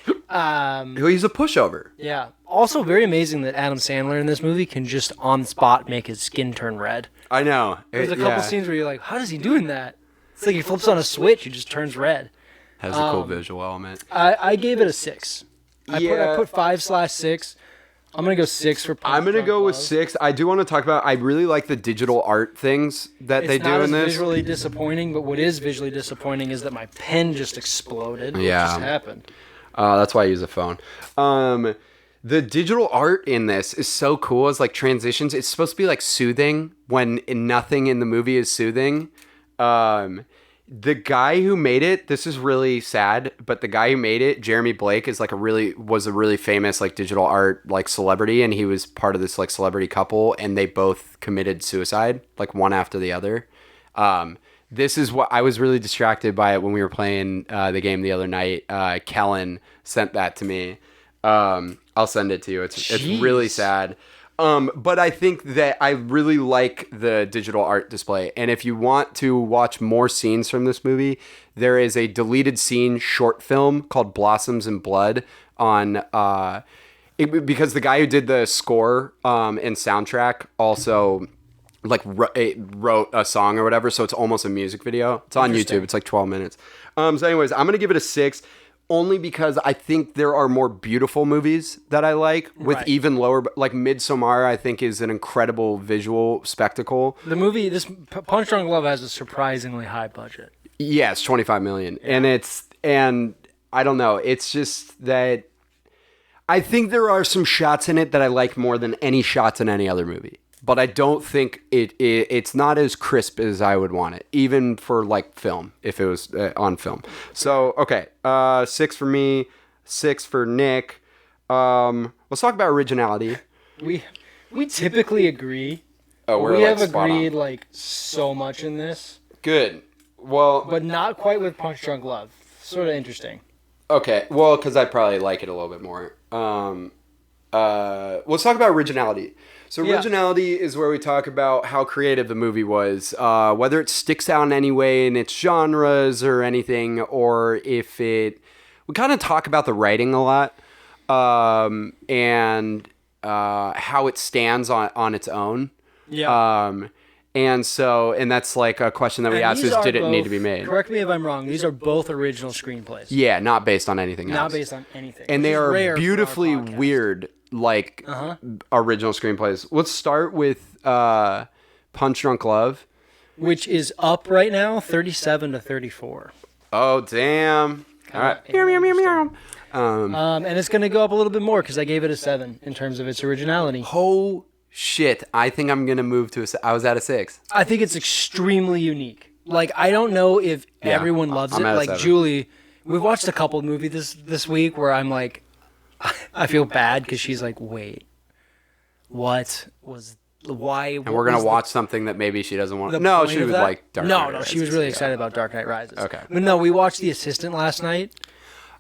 Speaker 2: Yeah. He's a pushover.
Speaker 3: Yeah. Also very amazing that Adam Sandler in this movie can just on the spot make his skin turn red.
Speaker 2: I know.
Speaker 3: There's a couple scenes where you're like, how is he doing that? It's like he flips on a switch, he just turns red.
Speaker 2: Has a cool visual element.
Speaker 3: I gave it a 6. I put 5/6. I'm going to go 6 for Punch
Speaker 2: I'm going to
Speaker 3: Drunk
Speaker 2: go with
Speaker 3: Love.
Speaker 2: 6. I do want to talk about, I really like the digital art things that they do in
Speaker 3: It's not
Speaker 2: this.
Speaker 3: visually disappointing, but what is visually disappointing is that my pen just exploded.
Speaker 2: Yeah.
Speaker 3: What just happened?
Speaker 2: That's why I use a phone. The digital art in this is so cool as like transitions. It's supposed to be like soothing when nothing in the movie is soothing. The guy who made it, this is really sad, but the guy who made it, Jeremy Blake, is like was a really famous like digital art like celebrity, and he was part of this like celebrity couple, and they both committed suicide, like one after the other. This is what I was really distracted by it when we were playing the game the other night. Kellen sent that to me. I'll send it to you. It's really sad. But I think that I really like the digital art display. And if you want to watch more scenes from this movie, there is a deleted scene short film called Blossoms and Blood on because the guy who did the score and soundtrack also like wrote a song or whatever, so it's almost a music video. It's on YouTube. It's like 12 minutes. So anyways, I'm gonna give it a 6. Only because I think there are more beautiful movies that I like with even lower, like Midsommar, I think is an incredible visual spectacle.
Speaker 3: The movie, Punch Drunk Love has a surprisingly high budget.
Speaker 2: Yeah, it's $25 million. Yeah. And I don't know. It's just that I think there are some shots in it that I like more than any shots in any other movie. But I don't think it's not as crisp as I would want it, even for like film, if it was on film. So, okay, 6 for me, 6 for Nick. Let's talk about originality.
Speaker 3: We typically agree.
Speaker 2: Oh,
Speaker 3: we have agreed like so much in this.
Speaker 2: Good. Well,
Speaker 3: but not quite with Punch Drunk Love. Sort of interesting.
Speaker 2: Okay, well, because I probably like it a little bit more. Let's talk about originality. So originality is where we talk about how creative the movie was, whether it sticks out in any way in its genres or anything, or if we kind of talk about the writing a lot, and how it stands on its own.
Speaker 3: Yeah.
Speaker 2: And that's like a question that we asked is, did it need to be made?
Speaker 3: Correct me if I'm wrong. These are both original screenplays.
Speaker 2: Yeah, not based on anything else.
Speaker 3: Not based on anything.
Speaker 2: And they are beautifully weird, like original screenplays. Let's start with Punch Drunk Love,
Speaker 3: which is up right now, 37 to 34.
Speaker 2: Oh damn! All right.
Speaker 3: And it's gonna go up a little bit more because I gave it a 7 in terms of its originality.
Speaker 2: Oh shit! I think I'm gonna move to I was at a 6.
Speaker 3: I think it's extremely unique. Like I don't know if everyone loves it. Like
Speaker 2: 7.
Speaker 3: Julie, we've watched a couple of movies this week where I'm like, I feel bad because she's like, wait, why?
Speaker 2: And we're gonna watch something that maybe she doesn't want. No, she would like Dark Knight Rises.
Speaker 3: She was really excited about Dark Knight Rises.
Speaker 2: Okay,
Speaker 3: but no, we watched The Assistant last night.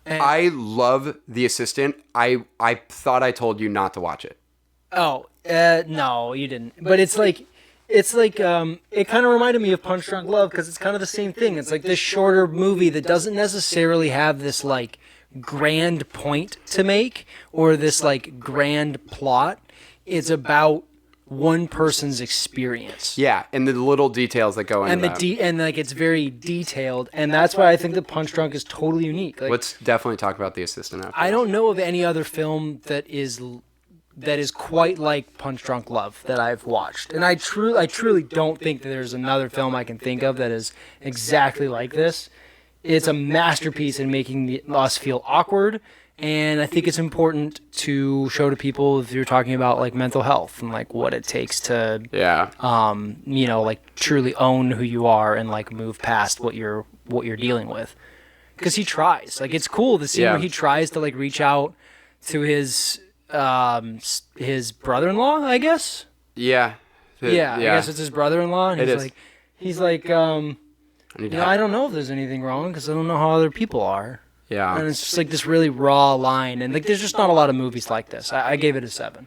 Speaker 2: I love The Assistant. I thought I told you not to watch it.
Speaker 3: Oh, no, you didn't. But it's like It's like it kind of reminded me of Punch Drunk Love because it's kind of the same thing. It's like this shorter movie that doesn't necessarily have this like grand point to make or this like grand plot. It's about one person's experience.
Speaker 2: Yeah, and the little details that go into that.
Speaker 3: And like it's very detailed, and that's why I think that Punch Drunk is totally unique. Like,
Speaker 2: Let's definitely talk about The Assistant after
Speaker 3: I
Speaker 2: this.
Speaker 3: don't know of any other film that is quite like Punch Drunk Love that I've watched, and I truly don't think that there's another film I can think of that is exactly like this. It's a masterpiece in making us feel awkward. And I think it's important to show to people if you're talking about like mental health and like what it takes to, like truly own who you are and like move past what you're dealing with. Because he tries. Like it's cool the scene where he tries to like reach out to his brother-in-law, I guess.
Speaker 2: Yeah.
Speaker 3: I guess it's his brother-in-law. And he's like, I don't know if there's anything wrong because I don't know how other people are.
Speaker 2: Yeah.
Speaker 3: And it's just like this really raw line. And like there's just not a lot of movies like this. I gave it a 7.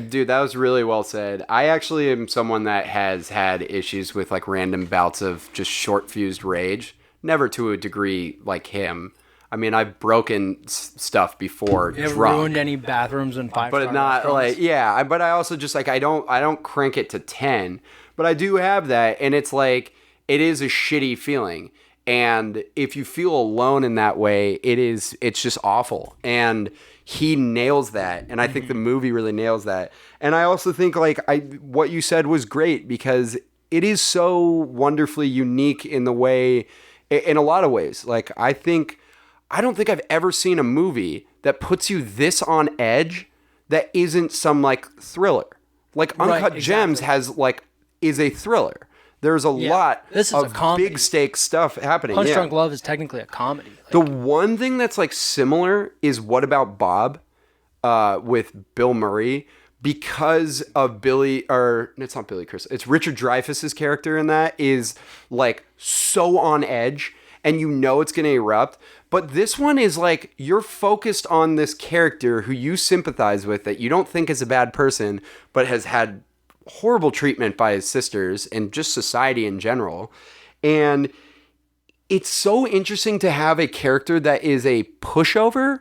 Speaker 2: Dude, that was really well said. I actually am someone that has had issues with like random bouts of just short-fused rage. Never to a degree like him. I mean, I've broken stuff before
Speaker 3: You ever
Speaker 2: drunk.
Speaker 3: ruined any bathrooms in 5-star
Speaker 2: But not
Speaker 3: restaurants?
Speaker 2: like, but I also just like, I don't crank it to 10. But I do have that. And it's like, it is a shitty feeling. And if you feel alone in that way, it's just awful. And he nails that. And I think the movie really nails that. And I also think like what you said was great because it is so wonderfully unique in the way, in a lot of ways. Like I don't think I've ever seen a movie that puts you this on edge that isn't some like thriller. Like Uncut Gems is a thriller. There's a lot of big stakes stuff happening.
Speaker 3: Punch Drunk Love is technically a comedy. Like,
Speaker 2: the one thing that's like similar is What About Bob with Bill Murray because of it's not Billy Crystal. It's Richard Dreyfuss's character in that is like so on edge and you know it's going to erupt. But this one is like you're focused on this character who you sympathize with that you don't think is a bad person but has had horrible treatment by his sisters and just society in general. And it's so interesting to have a character that is a pushover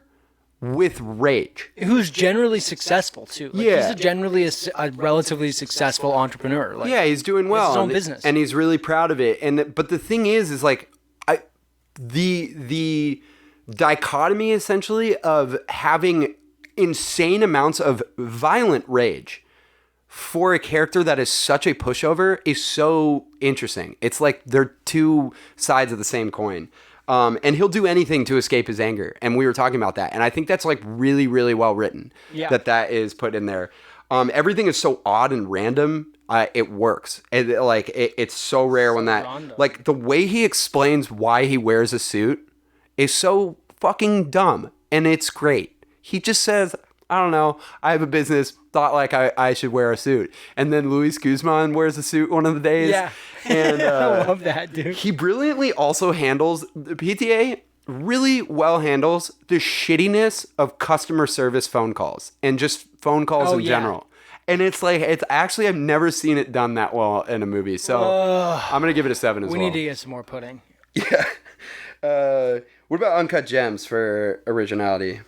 Speaker 2: with rage.
Speaker 3: Who's generally successful too. Like, he's generally a relatively successful entrepreneur. Like,
Speaker 2: yeah, he's doing well.
Speaker 3: His own business.
Speaker 2: And he's really proud of it. But the thing is like the dichotomy essentially of having insane amounts of violent rage for a character that is such a pushover is so interesting. It's like they're two sides of the same coin. And he'll do anything to escape his anger. And we were talking about that. And I think that's like really, really well written that is put in there. Everything is so odd and random. It works. It's so rare when that,
Speaker 3: random.
Speaker 2: like the way he explains why he wears a suit is so fucking dumb. And it's great. He just says, I don't know, I have a business, thought like I should wear a suit. And then Luis Guzman wears a suit one of the days.
Speaker 3: Yeah.
Speaker 2: And
Speaker 3: I love that, dude.
Speaker 2: he brilliantly also handles, the PTA really well handles the shittiness of customer service phone calls and just phone calls in general. And it's like, I've never seen it done that well in a movie. So I'm going to give it a 7 as well.
Speaker 3: We need to get some more pudding.
Speaker 2: Yeah. What about Uncut Gems for originality?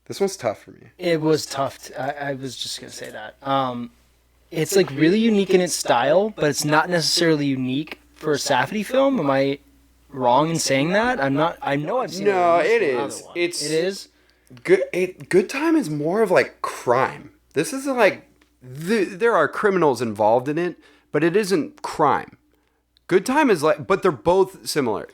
Speaker 2: This one's tough for me.
Speaker 3: It was tough. I was just going to say that. It's like really unique in its style, but it's not necessarily unique for a Safdie film. Am I wrong in saying that? I'm not. I know I've seen it.
Speaker 2: No,
Speaker 3: at
Speaker 2: it
Speaker 3: least one
Speaker 2: is.
Speaker 3: other one. It is?
Speaker 2: Good Time is more of like crime. This is like, there are criminals involved in it, but it isn't crime. Good Time is like, but they're both similar.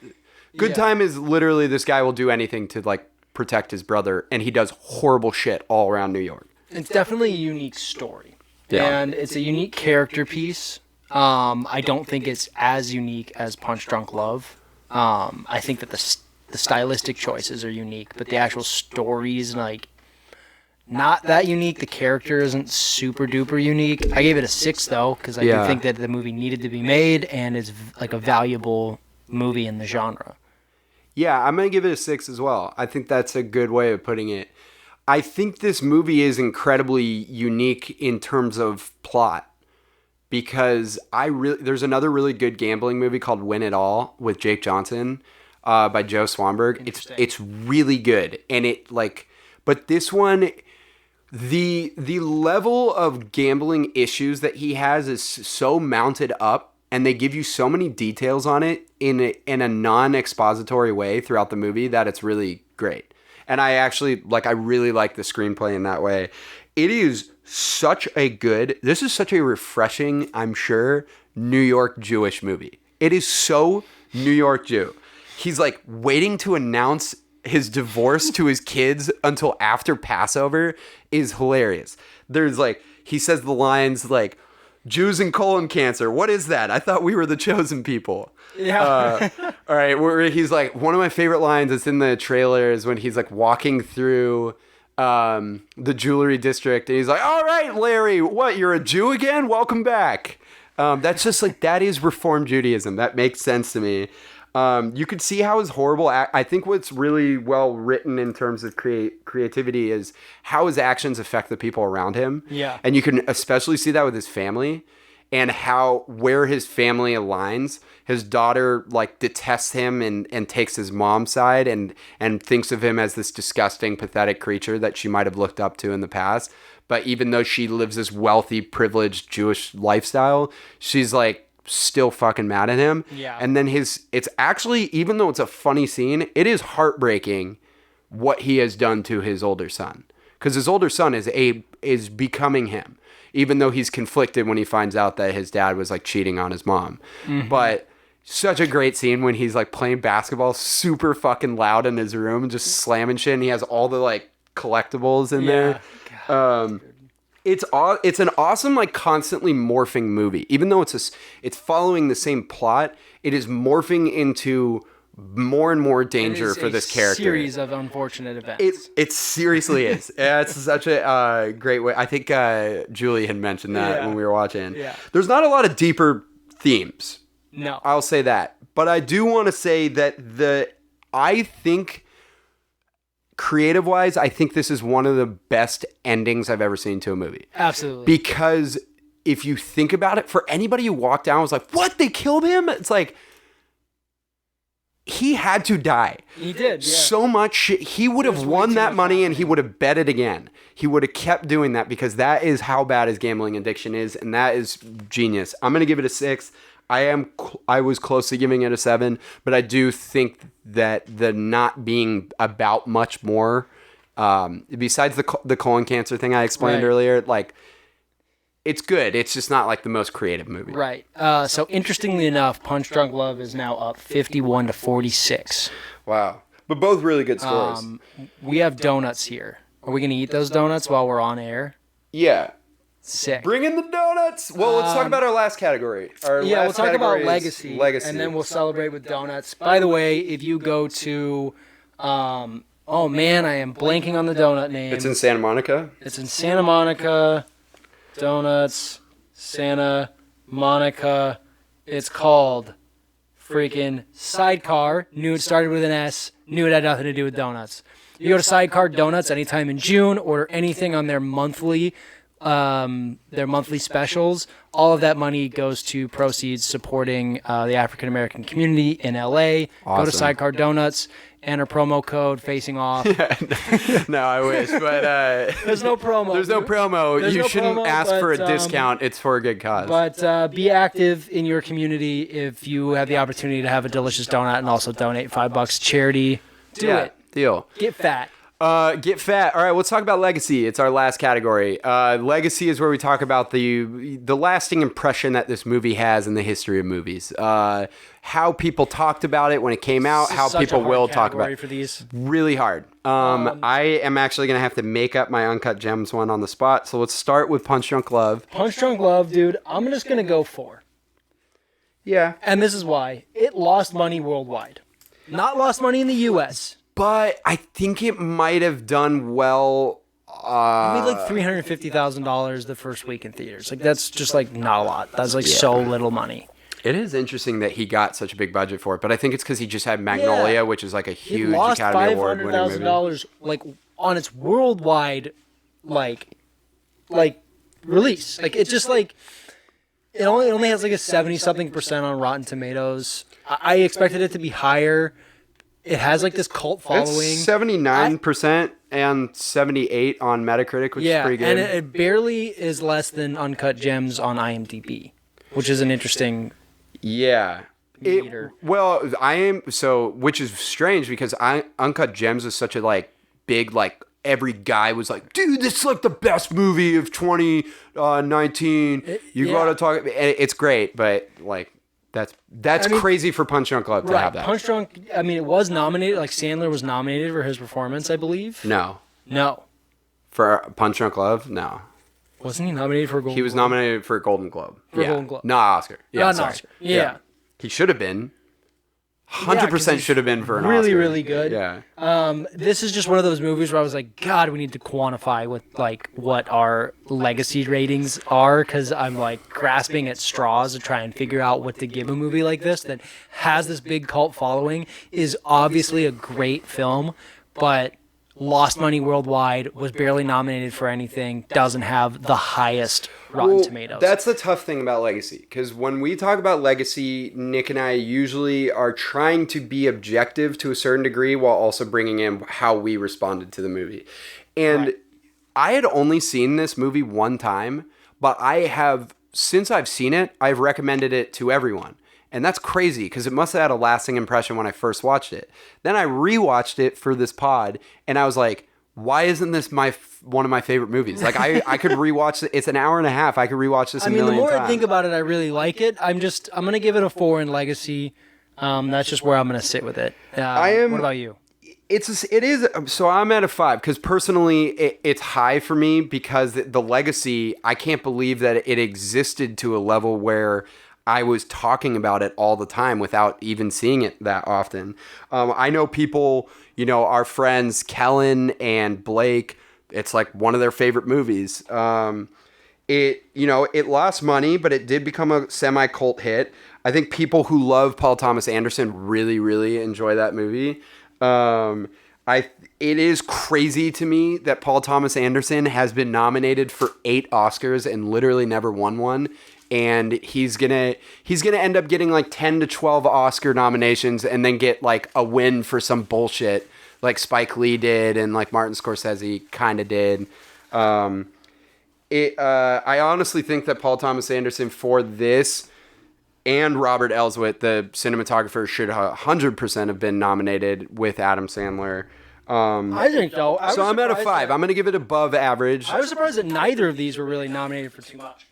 Speaker 2: Good Time is literally this guy will do anything to like protect his brother, and he does horrible shit all around New York.
Speaker 3: It's definitely a unique story.
Speaker 2: Yeah.
Speaker 3: And it's a unique character piece. I don't think it's as unique as Punch Drunk Love. I think that the stylistic choices are unique, but the actual story's like not that unique. The character isn't super duper unique. I gave it a 6 though, because I do think that the movie needed to be made and is like a valuable movie in the genre.
Speaker 2: Yeah, I'm going to give it a 6 as well. I think that's a good way of putting it. I think this movie is incredibly unique in terms of plot because there's another really good gambling movie called Win It All with Jake Johnson by Joe Swanberg. It's really good, and but this one, the level of gambling issues that he has is so mounted up, and they give you so many details on it in a non-expository way throughout the movie that it's really great. And I really like the screenplay in that way. It is this is such a refreshing, I'm sure, New York Jewish movie. It is so New York Jew. He's like waiting to announce his divorce to his kids until after Passover is hilarious. There's he says the lines like, Jews and colon cancer. What is that? I thought we were the chosen people. Yeah. All right. Where he's like, one of my favorite lines that's in the trailer is when he's like walking through the jewelry district, and he's like, all right, Larry, what? You're a Jew again? Welcome back. That's just that is Reform Judaism. That makes sense to me. You could see how his horrible I think what's really well written in terms of creativity is how his actions affect the people around him.
Speaker 3: Yeah.
Speaker 2: And you can especially see that with his family and where his family aligns. His daughter detests him and takes his mom's side and thinks of him as this disgusting, pathetic creature that she might have looked up to in the past. But even though she lives this wealthy, privileged Jewish lifestyle, she's still fucking mad at him.
Speaker 3: Yeah.
Speaker 2: And then it's actually, even though it's a funny scene, it is heartbreaking what he has done to his older son. Because his older son is becoming him, even though he's conflicted when he finds out that his dad was cheating on his mom. Mm-hmm. But such a great scene when he's playing basketball super fucking loud in his room and just slamming shit, and he has all the collectibles in there. God. It's an awesome, constantly morphing movie. Even though it's following the same plot, it is morphing into more and more danger for this character.
Speaker 3: Series of unfortunate events.
Speaker 2: It seriously is. It's such a great way. I think Julie had mentioned that when we were watching.
Speaker 3: Yeah.
Speaker 2: There's not a lot of deeper themes.
Speaker 3: No.
Speaker 2: I'll say that. But I do want to say that I think creative-wise, I think this is one of the best endings I've ever seen to a movie.
Speaker 3: Absolutely.
Speaker 2: Because if you think about it, for anybody who walked down and was like, what, they killed him? It's he had to die.
Speaker 3: He did, yeah.
Speaker 2: So much shit. He would have won that money and he would have bet it again. He would have kept doing that because that is how bad his gambling addiction is, and that is genius. I'm going to give it a 6. I was close to giving it a 7, but I do think that the not being about much more, besides the colon cancer thing I explained earlier, it's good. It's just not the most creative movie.
Speaker 3: Right. So interestingly enough, Punch Drunk Love is now up 51-46.
Speaker 2: Wow. But both really good scores.
Speaker 3: We have donuts here. Are we going to eat those donuts while we're on air?
Speaker 2: Yeah.
Speaker 3: Sick.
Speaker 2: Bring in the donuts. Well, let's talk about our last category.
Speaker 3: We'll talk about legacy, and then we'll celebrate with donuts. By the way, if you go to, oh man, I am blanking on the donut name.
Speaker 2: It's in Santa Monica.
Speaker 3: It's in Santa Monica. Donuts, Santa Monica. It's called freaking Sidecar. Knew it started with an S. Knew it had nothing to do with donuts. You go to Sidecar Donuts anytime in June. Order anything on their monthly specials. All of that money goes to proceeds supporting the African American community in LA.
Speaker 2: Awesome.
Speaker 3: Go to Sidecar Donuts, enter promo code facing off.
Speaker 2: No, I wish, but
Speaker 3: there's no promo.
Speaker 2: There's no promo.
Speaker 3: There's
Speaker 2: you
Speaker 3: no
Speaker 2: shouldn't
Speaker 3: promo,
Speaker 2: ask
Speaker 3: but,
Speaker 2: for a discount. It's for a good cause.
Speaker 3: But be active in your community if you have the opportunity to have a delicious donut and also donate $5 charity. Do it.
Speaker 2: Deal.
Speaker 3: Get fat.
Speaker 2: Get fat. All right, let's talk about legacy. It's our last category. Legacy is where we talk about the lasting impression that this movie has in the history of movies. How people talked about it when it came out. How people will talk about it.
Speaker 3: For these.
Speaker 2: Really hard. I am actually gonna have to make up my Uncut Gems one on the spot. So let's start with Punch Drunk Love.
Speaker 3: Punch Drunk Love, dude. I'm just gonna go 4.
Speaker 2: Yeah.
Speaker 3: And this is why it lost money worldwide, not lost money in the U.S.
Speaker 2: But I think it might have done well.
Speaker 3: It made like $350,000 the first week in theaters. That's just not a lot. That's so little money.
Speaker 2: It is interesting that he got such a big budget for it, but I think it's because he just had Magnolia, which is a huge Academy Award winning movie.
Speaker 3: Like on its worldwide like release. Like it's just like it only has like a 70-something% on Rotten Tomatoes. I expected it to be higher. It has like this cult following.
Speaker 2: It's 79% and 78 on Metacritic, which is pretty good.
Speaker 3: And it barely is less than Uncut Gems on IMDb, which is an interesting meter.
Speaker 2: Which is strange because Uncut Gems is such a like big like every guy was like, dude, this is like the best movie of 2019. You gotta talk. It's great, but like that's crazy for Punch Drunk Love to have that.
Speaker 3: Punch Drunk. I mean, it was nominated. Like Sandler was nominated for his performance, I believe.
Speaker 2: No.
Speaker 3: For
Speaker 2: Punch Drunk Love, no.
Speaker 3: Wasn't he nominated for a Golden Globe?
Speaker 2: He was nominated for a Golden Globe.
Speaker 3: For a Golden Globe.
Speaker 2: No, Oscar. Yeah,
Speaker 3: Not an
Speaker 2: sorry.
Speaker 3: Oscar. Yeah.
Speaker 2: He should have been. 100% should have been for an Oscar.
Speaker 3: Really, really good.
Speaker 2: Yeah.
Speaker 3: This is just one of those movies where I was like, God, we need to quantify what our legacy ratings are, because I'm like grasping at straws to try and figure out what to give a movie like this that has this big cult following, is obviously a great film, but lost money worldwide, was barely nominated for anything, doesn't have the highest Rotten Tomatoes.
Speaker 2: That's the tough thing about legacy, because when we talk about legacy, Nick and I usually are trying to be objective to a certain degree while also bringing in how we responded to the movie. And I had only seen this movie one time, but since I've seen it, I've recommended it to everyone. And that's crazy because it must have had a lasting impression when I first watched it. Then I rewatched it for this pod, and I was like, why isn't this one of my favorite movies? Like, I could rewatch it. It's an hour and a half. I could rewatch this a million times.
Speaker 3: The more I think about it, I really like it. I'm going to give it a 4 in Legacy. That's just where I'm going to sit with it. What about you?
Speaker 2: It is. So I'm at a 5 because personally, it's high for me because the Legacy, I can't believe that it existed to a level where I was talking about it all the time without even seeing it that often. I know people, our friends Kellen and Blake, it's like one of their favorite movies. It lost money, but it did become a semi-cult hit. I think people who love Paul Thomas Anderson really, really enjoy that movie. It is crazy to me that Paul Thomas Anderson has been nominated for 8 Oscars and literally never won one. And he's gonna end up getting like 10 to 12 Oscar nominations and then get like a win for some bullshit like Spike Lee did and like Martin Scorsese kind of did. I honestly think that Paul Thomas Anderson for this and Robert Elswit, the cinematographer, should 100% have been nominated with Adam Sandler.
Speaker 3: I think so.
Speaker 2: So I'm at a 5. I'm going to give it above average.
Speaker 3: I was surprised that neither of these were really nominated for too much.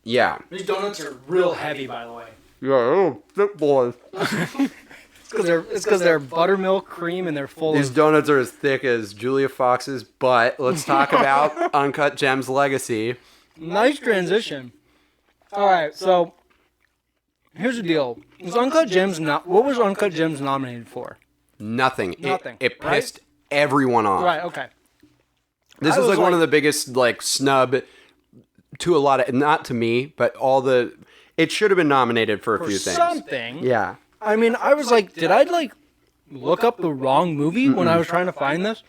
Speaker 2: Yeah.
Speaker 3: These donuts are real heavy, by the way.
Speaker 2: Yeah, oh, thick boys.
Speaker 3: It's because they're buttermilk cream and they're full
Speaker 2: These
Speaker 3: of...
Speaker 2: donuts are as thick as Julia Fox's butt. Let's talk about Uncut Gems Legacy.
Speaker 3: Nice transition. All right, so here's the deal. What was Uncut Gems nominated for?
Speaker 2: Nothing.
Speaker 3: Nothing.
Speaker 2: It pissed everyone off.
Speaker 3: Right, okay.
Speaker 2: This is like one of the biggest like snub to a lot of, not to me, but it should have been nominated for a few things.
Speaker 3: Something.
Speaker 2: Yeah.
Speaker 3: I mean, I was like, did I like look up the wrong movie when I was trying to find this?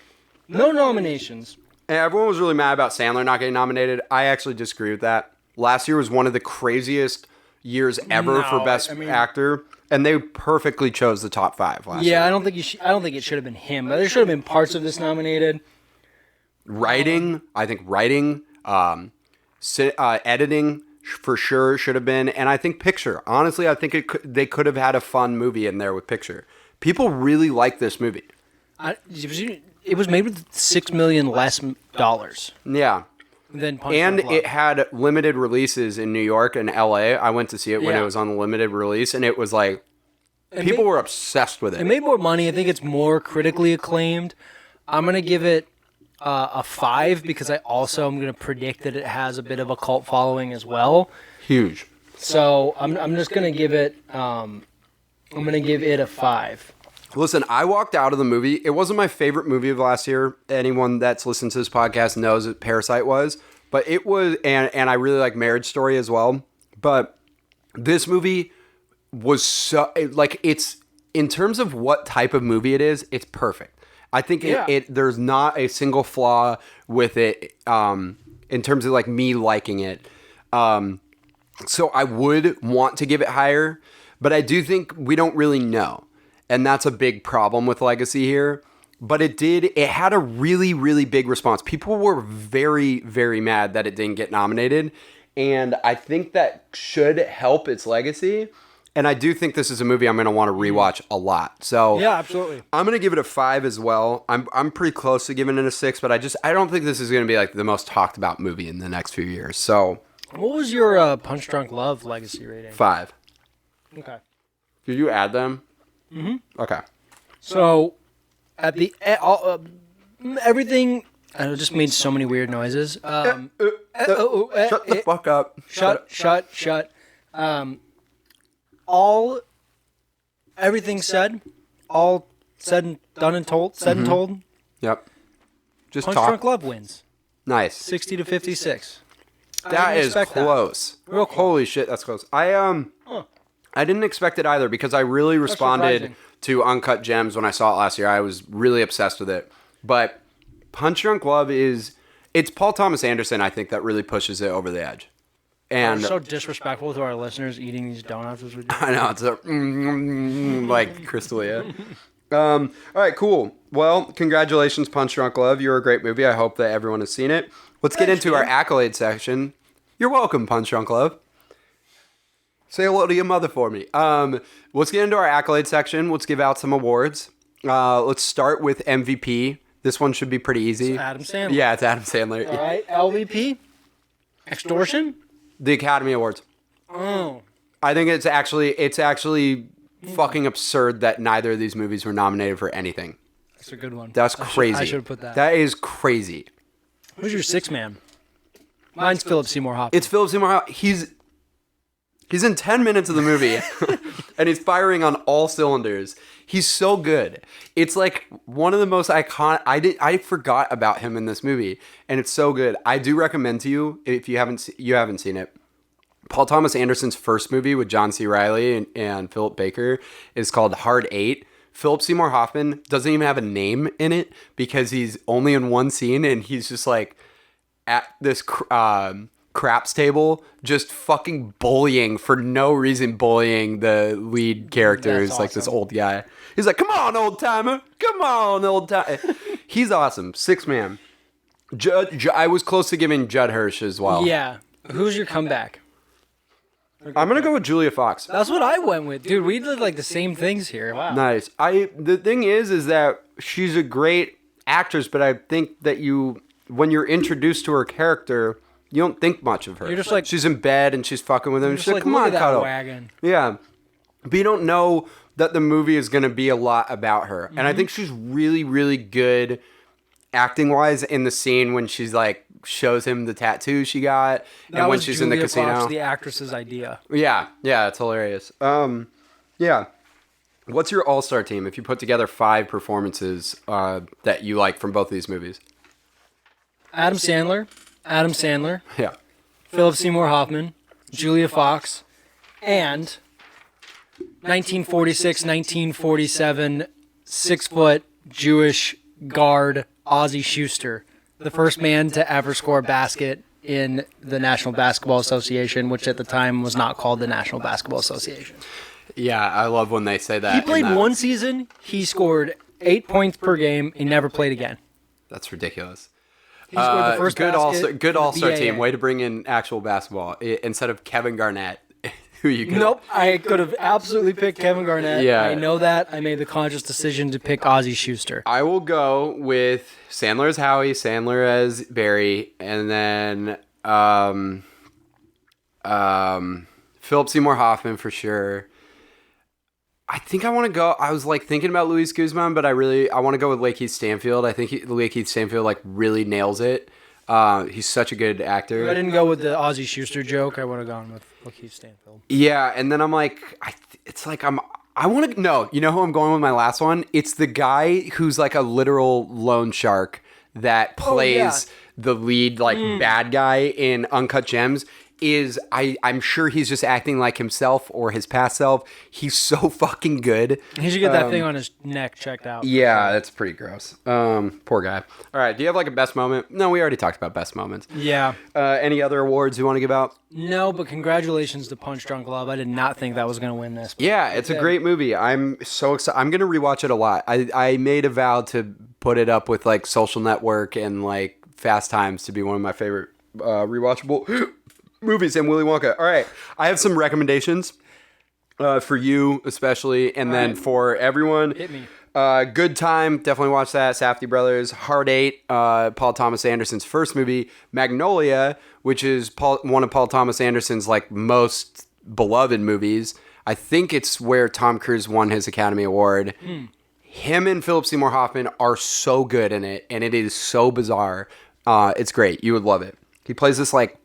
Speaker 3: No nominations.
Speaker 2: And everyone was really mad about Sandler not getting nominated. I actually disagree with that. Last year was one of the craziest years ever for Best Actor, and they perfectly chose the top 5 last year.
Speaker 3: Yeah, I don't think it should have been him, but there should have been parts of this nominated.
Speaker 2: Writing, editing for sure should have been, and I think picture. Honestly, I think they could have had a fun movie in there with picture. People really like this movie.
Speaker 3: It was made with $6 million less dollars.
Speaker 2: Yeah.
Speaker 3: Than Punch
Speaker 2: and
Speaker 3: Drunk Love.
Speaker 2: It had limited releases in New York and LA. I went to see it when it was on the limited release, and it was like people were obsessed with it.
Speaker 3: It made more money. I think it's more critically acclaimed. I'm gonna give it a 5 because I also am going to predict that it has a bit of a cult following as well.
Speaker 2: Huge.
Speaker 3: So I'm just going to give it a 5.
Speaker 2: Listen, I walked out of the movie. It wasn't my favorite movie of last year. Anyone that's listened to this podcast knows that Parasite was, but it was, and I really like Marriage Story as well. But this movie was so like, it's in terms of what type of movie it is, it's perfect. I think there's not a single flaw with it in terms of like me liking it. So I would want to give it higher, but I do think we don't really know. And that's a big problem with Legacy here. But it had a really, really big response. People were very, very mad that it didn't get nominated. And I think that should help its legacy. And I do think this is a movie I'm going to want to rewatch a lot. So
Speaker 3: yeah, absolutely.
Speaker 2: I'm going to give it a 5 as well. I'm pretty close to giving it a 6, but I don't think this is going to be like the most talked about movie in the next few years. So
Speaker 3: what was your Punch Drunk Love legacy rating?
Speaker 2: 5.
Speaker 3: Okay.
Speaker 2: Did you add them? Mm-hmm. Okay.
Speaker 3: So at the everything, I just made so many weird noises.
Speaker 2: Shut the fuck up.
Speaker 3: Shut. Everything said, all said and done and told, said and told.
Speaker 2: Yep. Just
Speaker 3: Punch
Speaker 2: talk.
Speaker 3: Drunk Love wins.
Speaker 2: Nice.
Speaker 3: 60 to 56.
Speaker 2: That is close.
Speaker 3: Real close.
Speaker 2: Holy shit, that's close. I didn't expect it either because I really responded
Speaker 3: surprising.
Speaker 2: to Uncut Gems when I saw it last year. I was really obsessed with it. But Punch Drunk Love it's Paul Thomas Anderson, I think, that really pushes it over the edge. And
Speaker 3: We're so disrespectful to our listeners eating these donuts as we do.
Speaker 2: I know, it's like Crystalia. All right, cool. Well, congratulations, Punch Drunk Love. You're a great movie. I hope that everyone has seen it. Let's get into our accolade section. You're welcome, Punch Drunk Love. Say hello to your mother for me. Let's get into our accolade section. Let's give out some awards. Let's start with MVP. This one should be pretty easy.
Speaker 3: It's Adam Sandler.
Speaker 2: Yeah, it's Adam Sandler.
Speaker 3: All right, LVP? Extortion?
Speaker 2: The Academy Awards.
Speaker 3: Oh.
Speaker 2: I think it's actually fucking absurd that neither of these movies were nominated for anything.
Speaker 3: That's a good one.
Speaker 2: That's crazy.
Speaker 3: I should have put that.
Speaker 2: That is crazy.
Speaker 3: Who's your sixth man? Mine's Philip Seymour Hoffman.
Speaker 2: It's Philip Seymour Hoffman. He's in 10 minutes of the movie, and he's firing on all cylinders. He's so good. It's like one of the most iconic. I forgot about him in this movie, and it's so good. I do recommend to you, if you haven't seen it, Paul Thomas Anderson's first movie with John C. Reilly and Philip Baker is called Hard 8. Philip Seymour Hoffman doesn't even have a name in it because he's only in one scene, and he's just like at this craps table just fucking bullying for no reason, bullying the lead character who's like this old guy. He's like, come on, old timer, come on, old timer. He's awesome. Sixth man. I was close to giving Judd Hirsch as well.
Speaker 3: Yeah. Who's your comeback?
Speaker 2: I'm gonna go with Julia Fox.
Speaker 3: That's what I went with, dude. We did like the same things here. Wow.
Speaker 2: Nice. The thing is that she's a great actress, but I think that when you're introduced to her character, you don't think much of her.
Speaker 3: You're just like,
Speaker 2: she's in bed and she's fucking with him. She's like, come
Speaker 3: look
Speaker 2: on,
Speaker 3: at that
Speaker 2: cuddle.
Speaker 3: wagon.
Speaker 2: Yeah. But you don't know that the movie is going to be a lot about her. And I think she's really, really good acting-wise in the scene when she's like, shows him the tattoo she got.
Speaker 3: That
Speaker 2: and when
Speaker 3: was
Speaker 2: she's
Speaker 3: Julia
Speaker 2: in the casino.
Speaker 3: Fox, the actress's idea.
Speaker 2: Yeah. Yeah, it's hilarious. Yeah. What's your all-star team if you put together 5 performances that you like from both of these movies?
Speaker 3: Adam Sandler.
Speaker 2: Yeah.
Speaker 3: Philip Seymour Hoffman. Julia Fox. And 1946, 1947, 6-foot Jewish guard Ozzie Schuster. The first man to ever score a basket in the National Basketball Association, which at the time was not called the National Basketball Association.
Speaker 2: Yeah, I love when they say that.
Speaker 3: He played one season. He scored 8 points per game. He never played again.
Speaker 2: That's ridiculous.
Speaker 3: He scored the first basket.
Speaker 2: Good
Speaker 3: for the
Speaker 2: all-star
Speaker 3: BAA.
Speaker 2: team. Way to bring in actual basketball instead of Kevin Garnett, who you could.
Speaker 3: Nope, I could have absolutely picked Kevin Garnett.
Speaker 2: Yeah.
Speaker 3: I know that. I made the conscious decision to pick Ozzie Schuster.
Speaker 2: I will go with Sandler as Howie, Sandler as Barry, and then Philip Seymour Hoffman for sure. I think I want to go. I was like thinking about Luis Guzman, but I want to go with Lakeith Stanfield. I think Lakeith Stanfield like really nails it. He's such a good actor.
Speaker 3: If I didn't go with the Ozzie Schuster joke, I would have gone with Lakeith Stanfield.
Speaker 2: Yeah, and then I'm like, I want to no. You know who I'm going with my last one? It's the guy who's like a literal loan shark that plays the lead like bad guy in Uncut Gems. is I'm sure he's just acting like himself or his past self. He's so fucking good.
Speaker 3: He should get that thing on his neck checked out.
Speaker 2: Yeah, that's pretty gross. Poor guy. All right, do you have like a best moment? No, we already talked about best moments.
Speaker 3: Yeah.
Speaker 2: Any other awards you want to give out?
Speaker 3: No, but congratulations to Punch Drunk Love. I did not think that was going to win this.
Speaker 2: Yeah, it's a great movie. I'm so excited. I'm going to rewatch it a lot. I made a vow to put it up with like Social Network and like Fast Times to be one of my favorite rewatchable movies, and Willy Wonka. All right, I have some recommendations for you especially, and then for everyone.
Speaker 3: Hit me.
Speaker 2: Good Time, definitely watch that. Safdie Brothers. Heart 8, Paul Thomas Anderson's first movie. Magnolia, which is one of Paul Thomas Anderson's like most beloved movies. I think it's where Tom Cruise won his Academy Award. Him and Philip Seymour Hoffman are so good in it, and it is so bizarre. It's great. You would love it. He plays this like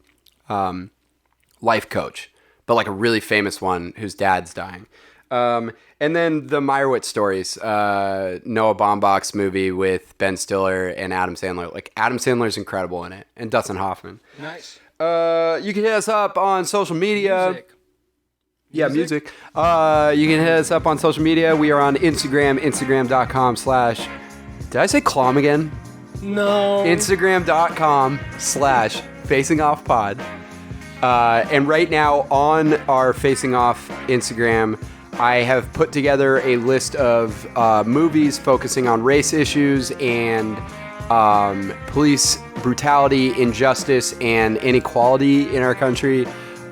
Speaker 2: life coach, but like a really famous one whose dad's dying. And then the Meyerowitz stories, Noah Baumbach's movie with Ben Stiller and Adam Sandler. Like Adam Sandler's incredible in it, and Dustin Hoffman.
Speaker 3: Nice.
Speaker 2: You can hit us up on social media.
Speaker 3: Music.
Speaker 2: Yeah, music. You can hit us up on social media. We are on Instagram, instagram.com/ Did I say clom again?
Speaker 3: No.
Speaker 2: Instagram.com/ facingoffpod. And right now on our Facing Off Instagram, I have put together a list of movies focusing on race issues and police brutality, injustice, and inequality in our country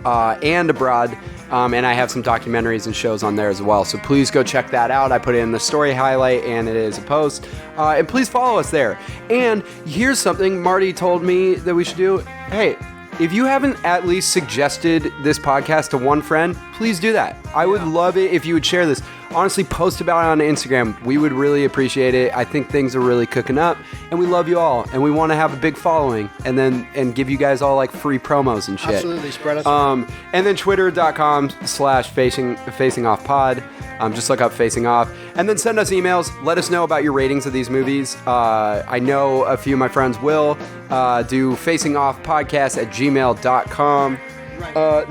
Speaker 2: and abroad. And I have some documentaries and shows on there as well. So please go check that out. I put it in the story highlight and it is a post. And please follow us there. And here's something Marty told me that we should do. Hey, if you haven't at least suggested this podcast to one friend, please do that. I would love it if you would share this. Honestly, post about it on Instagram. We would really appreciate it. I think things are really cooking up, and we love you all, and we want to have a big following, and give you guys all like free promos and shit.
Speaker 3: Absolutely, spread us around.
Speaker 2: And then twitter.com/facingoffpod. Just look up Facing Off, and then send us emails. Let us know about your ratings of these movies. I know a few of my friends will do facingoffpodcast@gmail.com.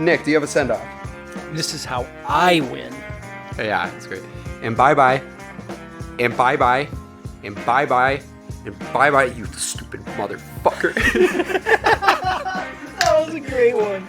Speaker 2: Nick, do you have a send off?
Speaker 3: This is how I win.
Speaker 2: Yeah, it's great. And bye-bye. And bye-bye. And bye-bye. And bye-bye, you stupid motherfucker.
Speaker 3: That was a great one.